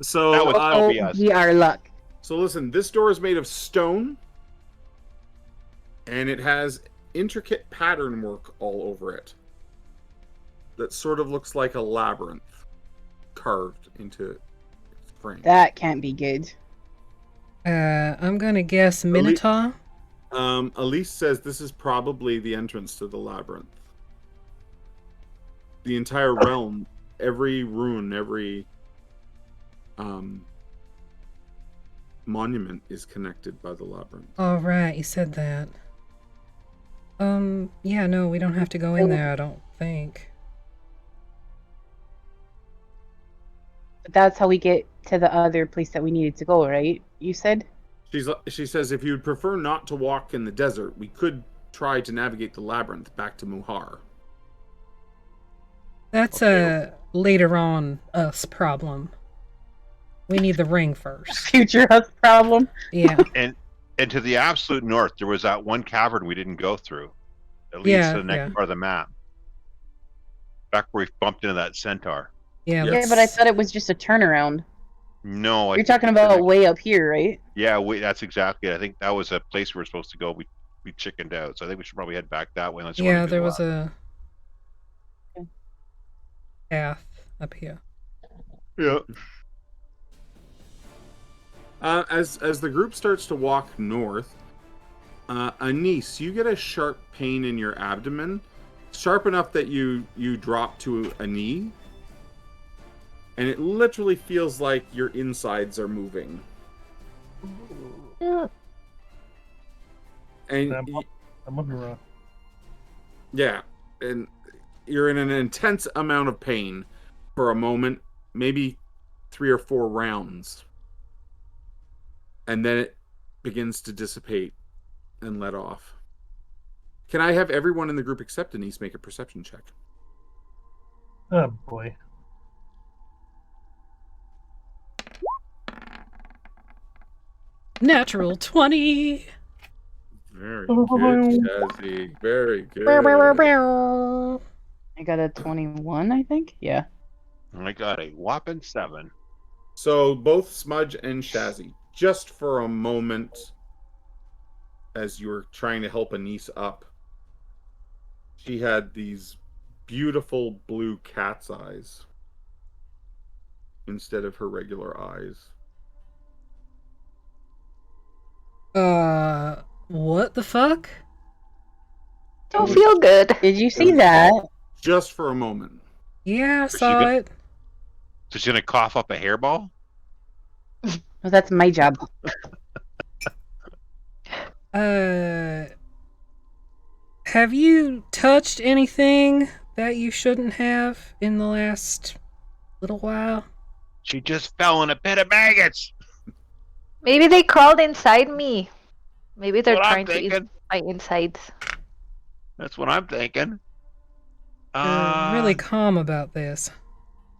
So, That would Oh, be us. we are luck. so listen, this door is made of stone, and it has intricate pattern work all over it. That sort of looks like a labyrinth carved into its frame. That can't be good. I'm gonna guess Minotaur. Elise says this is probably the entrance to the labyrinth. The entire realm, every rune, every monument is connected by the labyrinth. All right, you said that. Yeah, no, we don't have to go in there, I don't think. But that's how we get to the other place that we needed to go, right? You said? She says if you'd prefer not to walk in the desert, we could try to navigate the labyrinth back to Muhar. That's a later on us problem. We need the ring first. Future us problem. Yeah. And to the absolute north, there was that one cavern we didn't go through. That leads Yeah, to the next yeah. part of the map. Back where we bumped into that centaur. Yeah, Yeah. Yeah, but I thought it was just a turnaround. No, I You're think talking it's the about next- way up here, right? Yeah, that's exactly it. I think that was a place we were supposed to go. We chickened out, so I think we should probably head back that way. Unless you want yeah, to there go was up. a Okay. path up here. Yeah. As the group starts to walk north, Anise, you get a sharp pain in your abdomen, sharp enough that you drop to a knee, and it literally feels like your insides are moving. Yeah. And That must be rough. yeah, and you're in an intense amount of pain for a moment, maybe 3 or 4 rounds. And then it begins to dissipate and let off. Can I have everyone in the group except Denise make a perception check? Oh boy. Natural 20. Very good, Jazzy. Very good. I got a 21, I think. Yeah. I got a whopping 7. So both Smudge and Shazzy, just for a moment, as you were trying to help Anise up, she had these beautiful blue cat's eyes instead of her regular eyes. What the fuck? Don't feel good. Did you see that? Just for a moment. Yeah, I Was she saw good? it. So she's gonna cough up a hairball? Well, that's my job. Have you touched anything that you shouldn't have in the last little while? She just fell in a pit of maggots. Maybe they crawled inside me. Maybe they're What I'm trying to eat thinking. my insides. That's what I'm thinking. You're really calm about this.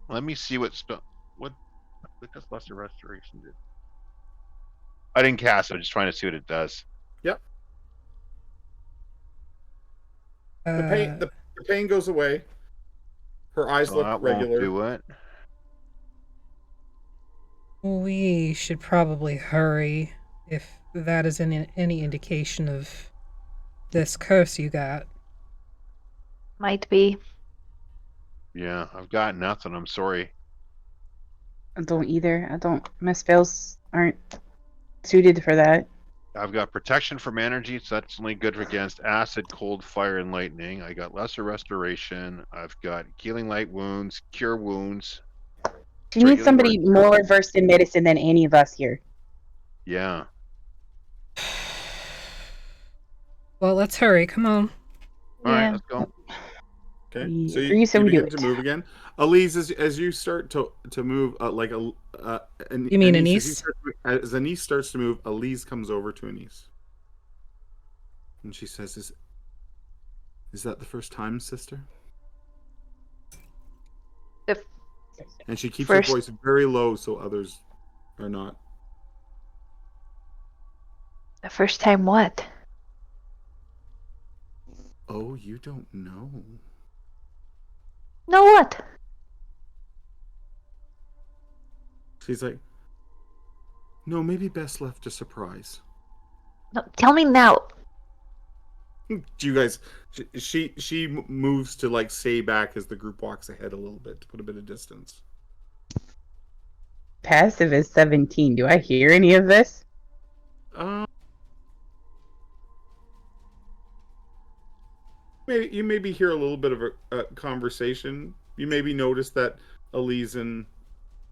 Let me see what does Lesser Restoration do? I didn't cast it. I'm just trying to see what it does. Yep. The pain goes away. Her eyes So look that regular. won't do it. We should probably hurry if that is any indication of this curse you got. Might be. Yeah, I've got nothing. I'm sorry. I don't either. I don't. My spells aren't suited for that. I've got protection from energy, so that's only good against acid, cold, fire, and lightning. I got lesser restoration. I've got healing light wounds, cure wounds. She Sorry, needs somebody more versed in medicine than any of us here. Yeah. Well, let's hurry. Come on. All right, Yeah. let's go. Okay, We so agree, you so we do begin it. to move again. Elise, as you start to move, You mean Anise? As Anise starts to move, Elise comes over to Anise, and she says, "Is that the first time, sister?" The And she keeps first- her voice very low so others are not. The first time what? Oh, you don't know. No what? She's like, no, maybe best left a surprise. No, tell me now. Do you guys? She moves to like stay back as the group walks ahead a little bit to put a bit of distance. Passive is 17. Do I hear any of this? You maybe hear a little bit of a conversation. You maybe notice that Elise and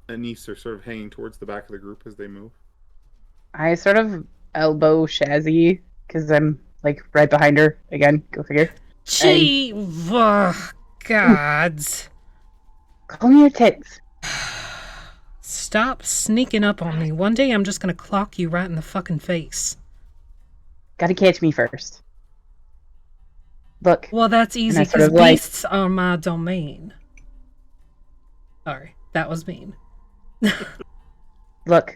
Anise are sort of hanging towards the back of the group as they move. I sort of elbow Shazzy because I'm like right behind her. Again, go figure. Gee, gods. Call me your tits. Stop sneaking up on me. One day I'm just gonna clock you right in the fucking face. Gotta catch me first. Look. Well, that's easy And I sort because of like- beasts are my domain. Sorry, that was mean. Look.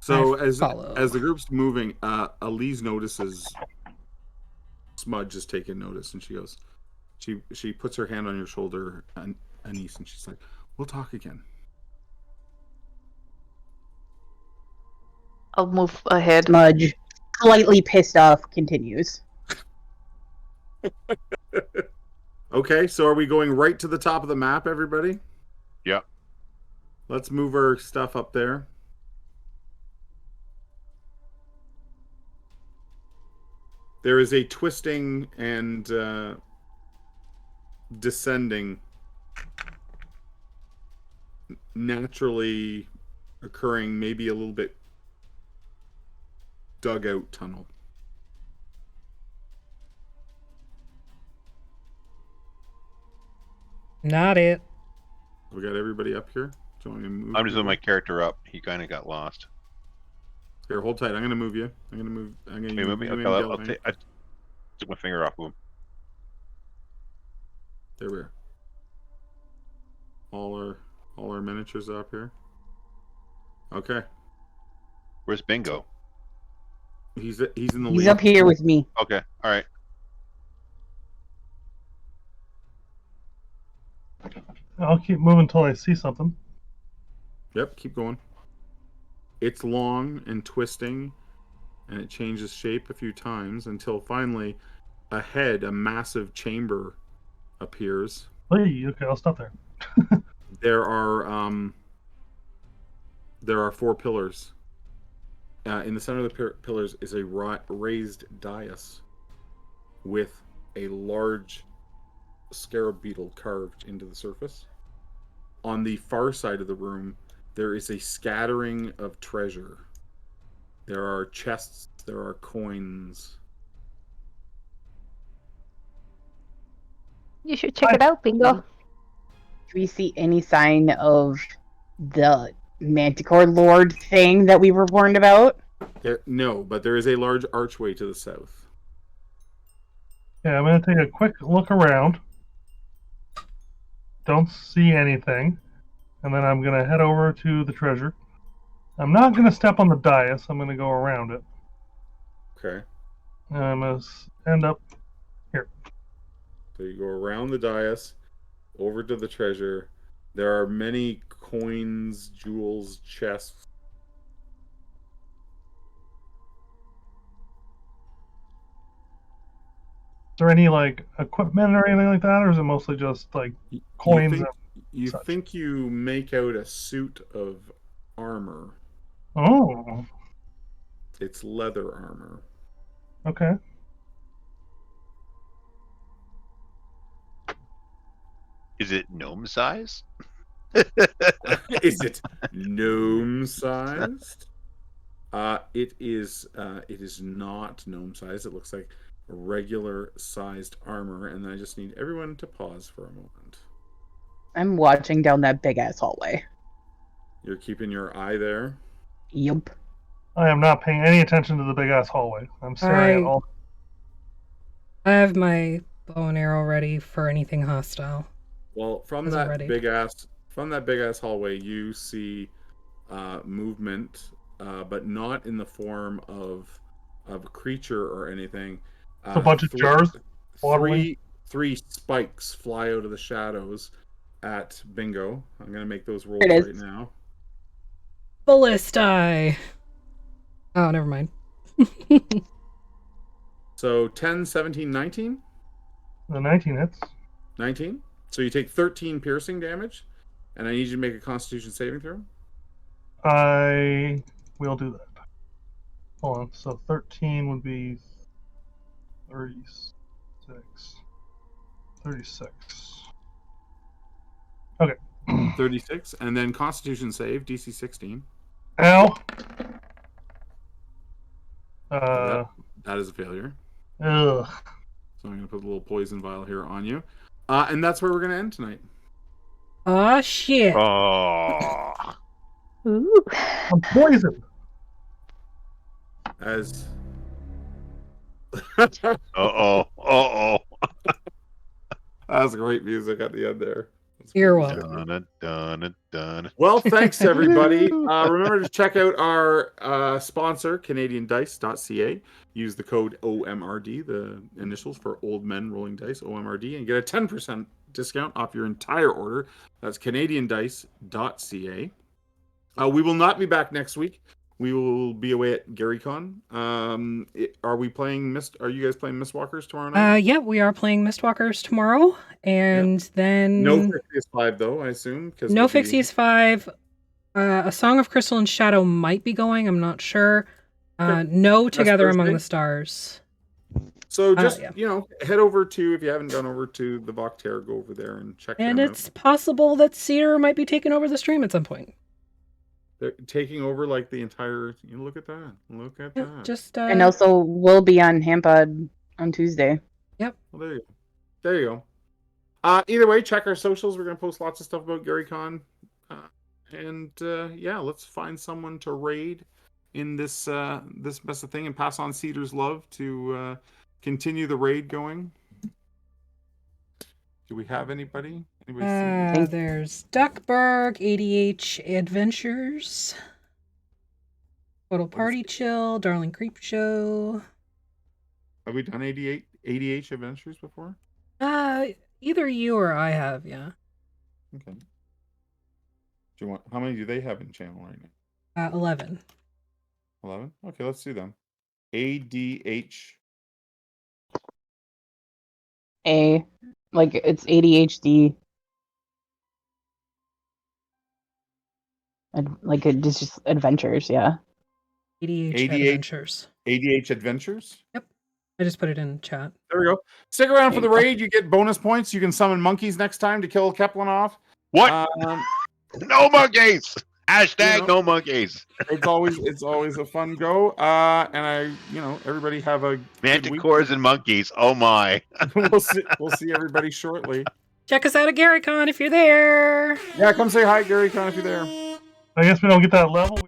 So I follow. as the group's moving, Elise notices Smudge has taken notice, and she goes, she puts her hand on your shoulder, Anise, and she's like, "We'll talk again." I'll move ahead. Smudge, slightly pissed off, continues. Okay, so are we going right to the top of the map, everybody? Yep. Let's move our stuff up there. There is a twisting and descending, naturally occurring, maybe a little bit dug out tunnel. Not it. We got everybody up here. Do you want me to move? I'm just moving people? my character up. He kind of got lost. Here, hold tight. I'm gonna move you. I'm gonna Hey, move me. you Okay, in, I'll Gelfling. I took my finger off of him. There we are. All our miniatures are up here. Okay. Where's Bingo? He's in the He's lead. up here with me. Okay, all right. I'll keep moving until I see something. Yep, keep going. It's long and twisting and it changes shape a few times until finally a head, a massive chamber, appears. Hey, okay, I'll stop there. There are 4 pillars. In the center of the pillars is a raised dais with a large scarab beetle carved into the surface. On the far side of the room, there is a scattering of treasure. There are chests, there are coins. You should check it out, Bingo. Do we see any sign of the Manticore Lord thing that we were warned about? No, but there is a large archway to the south. Yeah, I'm gonna take a quick look around. Don't see anything. And then I'm gonna head over to the treasure. I'm not gonna step on the dais, I'm gonna go around it. Okay. And I'm gonna end up here. So you go around the dais, over to the treasure. There are many coins, jewels, chests. Is there any like equipment or anything like that, or is it mostly just like coins? You such. think you make out a suit of armor. Oh, It's leather armor. okay. Is it gnome size? Is it gnome sized? It is not gnome sized. It looks like regular sized armor, and I just need everyone to pause for a moment. I'm watching down that big ass hallway. You're keeping your eye there. Yup. I am not paying any attention to the big ass hallway. I'm staring at all. I have my bow and arrow ready for anything hostile. Well, from Those are that ready. big ass hallway, you see movement, but not in the form of a creature or anything. It's a bunch of jars waddling. Three spikes fly out of the shadows at Bingo. I'm gonna make those rolls It is. right now. Ballistae! Oh, never mind. So 10, 17, 19? The 19 hits. 19? So you take 13 piercing damage, and I need you to make a Constitution saving throw. I will do that. Hold on. So 13 would be 36. 36. Okay. 36, and then Constitution save, DC 16. Ow. That is a failure. Ugh. So I'm going to put a little poison vial here on you. And that's where we're going to end tonight. Aw, shit. Oh. Ooh. I'm poisoned. As Uh-oh. That's great music at the end there. You're welcome. Dun. Well, thanks everybody. Remember to check out our sponsor, CanadianDice.ca. Use the code OMRD, the initials for Old Men Rolling Dice, OMRD, and get a 10% discount off your entire order. That's CanadianDice.ca. We will not be back next week. We will be away at GaryCon. Are you guys playing Mistwalkers tomorrow night? Yeah, we are playing Mistwalkers tomorrow, and then No Fixies 5 though, I assume. No Fixies 5. A Song of Crystal and Shadow might be going. I'm not sure. No Together Among the Stars. So just yeah. head over to, if you haven't gone over to the Voctair, go over there and check And them out. it's possible that Cedar might be taking over the stream at some point. They're taking over like the entire. Look at that! Look at that! Just And also, we'll be on Hampod on Tuesday. Yep. Well, there you go. There you go. Either way, check our socials. We're gonna post lots of stuff about GaryCon, and let's find someone to raid in this mess of thing and pass on Cedar's love to continue the raid going. Do we have anybody? There's Duckburg, ADH Adventures, Total Party Chill, Darling Creep Show. Have we done ADH Adventures before? Either you or I have, yeah. Okay. How many do they have in channel right now? 11. 11? Okay, let's do them. ADH. Like it's ADHD. Like it's just adventures, yeah. ADH ADH Adventures. ADH Adventures. I just put it in chat. There we go. Stick around for There the you go. raid. You get bonus points. You can summon monkeys next time to kill Keplin off. What? No monkeys. Hashtag no monkeys. It's always a fun go. And everybody have a good week. Manticores and monkeys. Oh my. We'll see everybody shortly. Check us out at GaryCon if you're there. Yeah, come say hi, Gary Con, if you're there. I guess we don't get that level.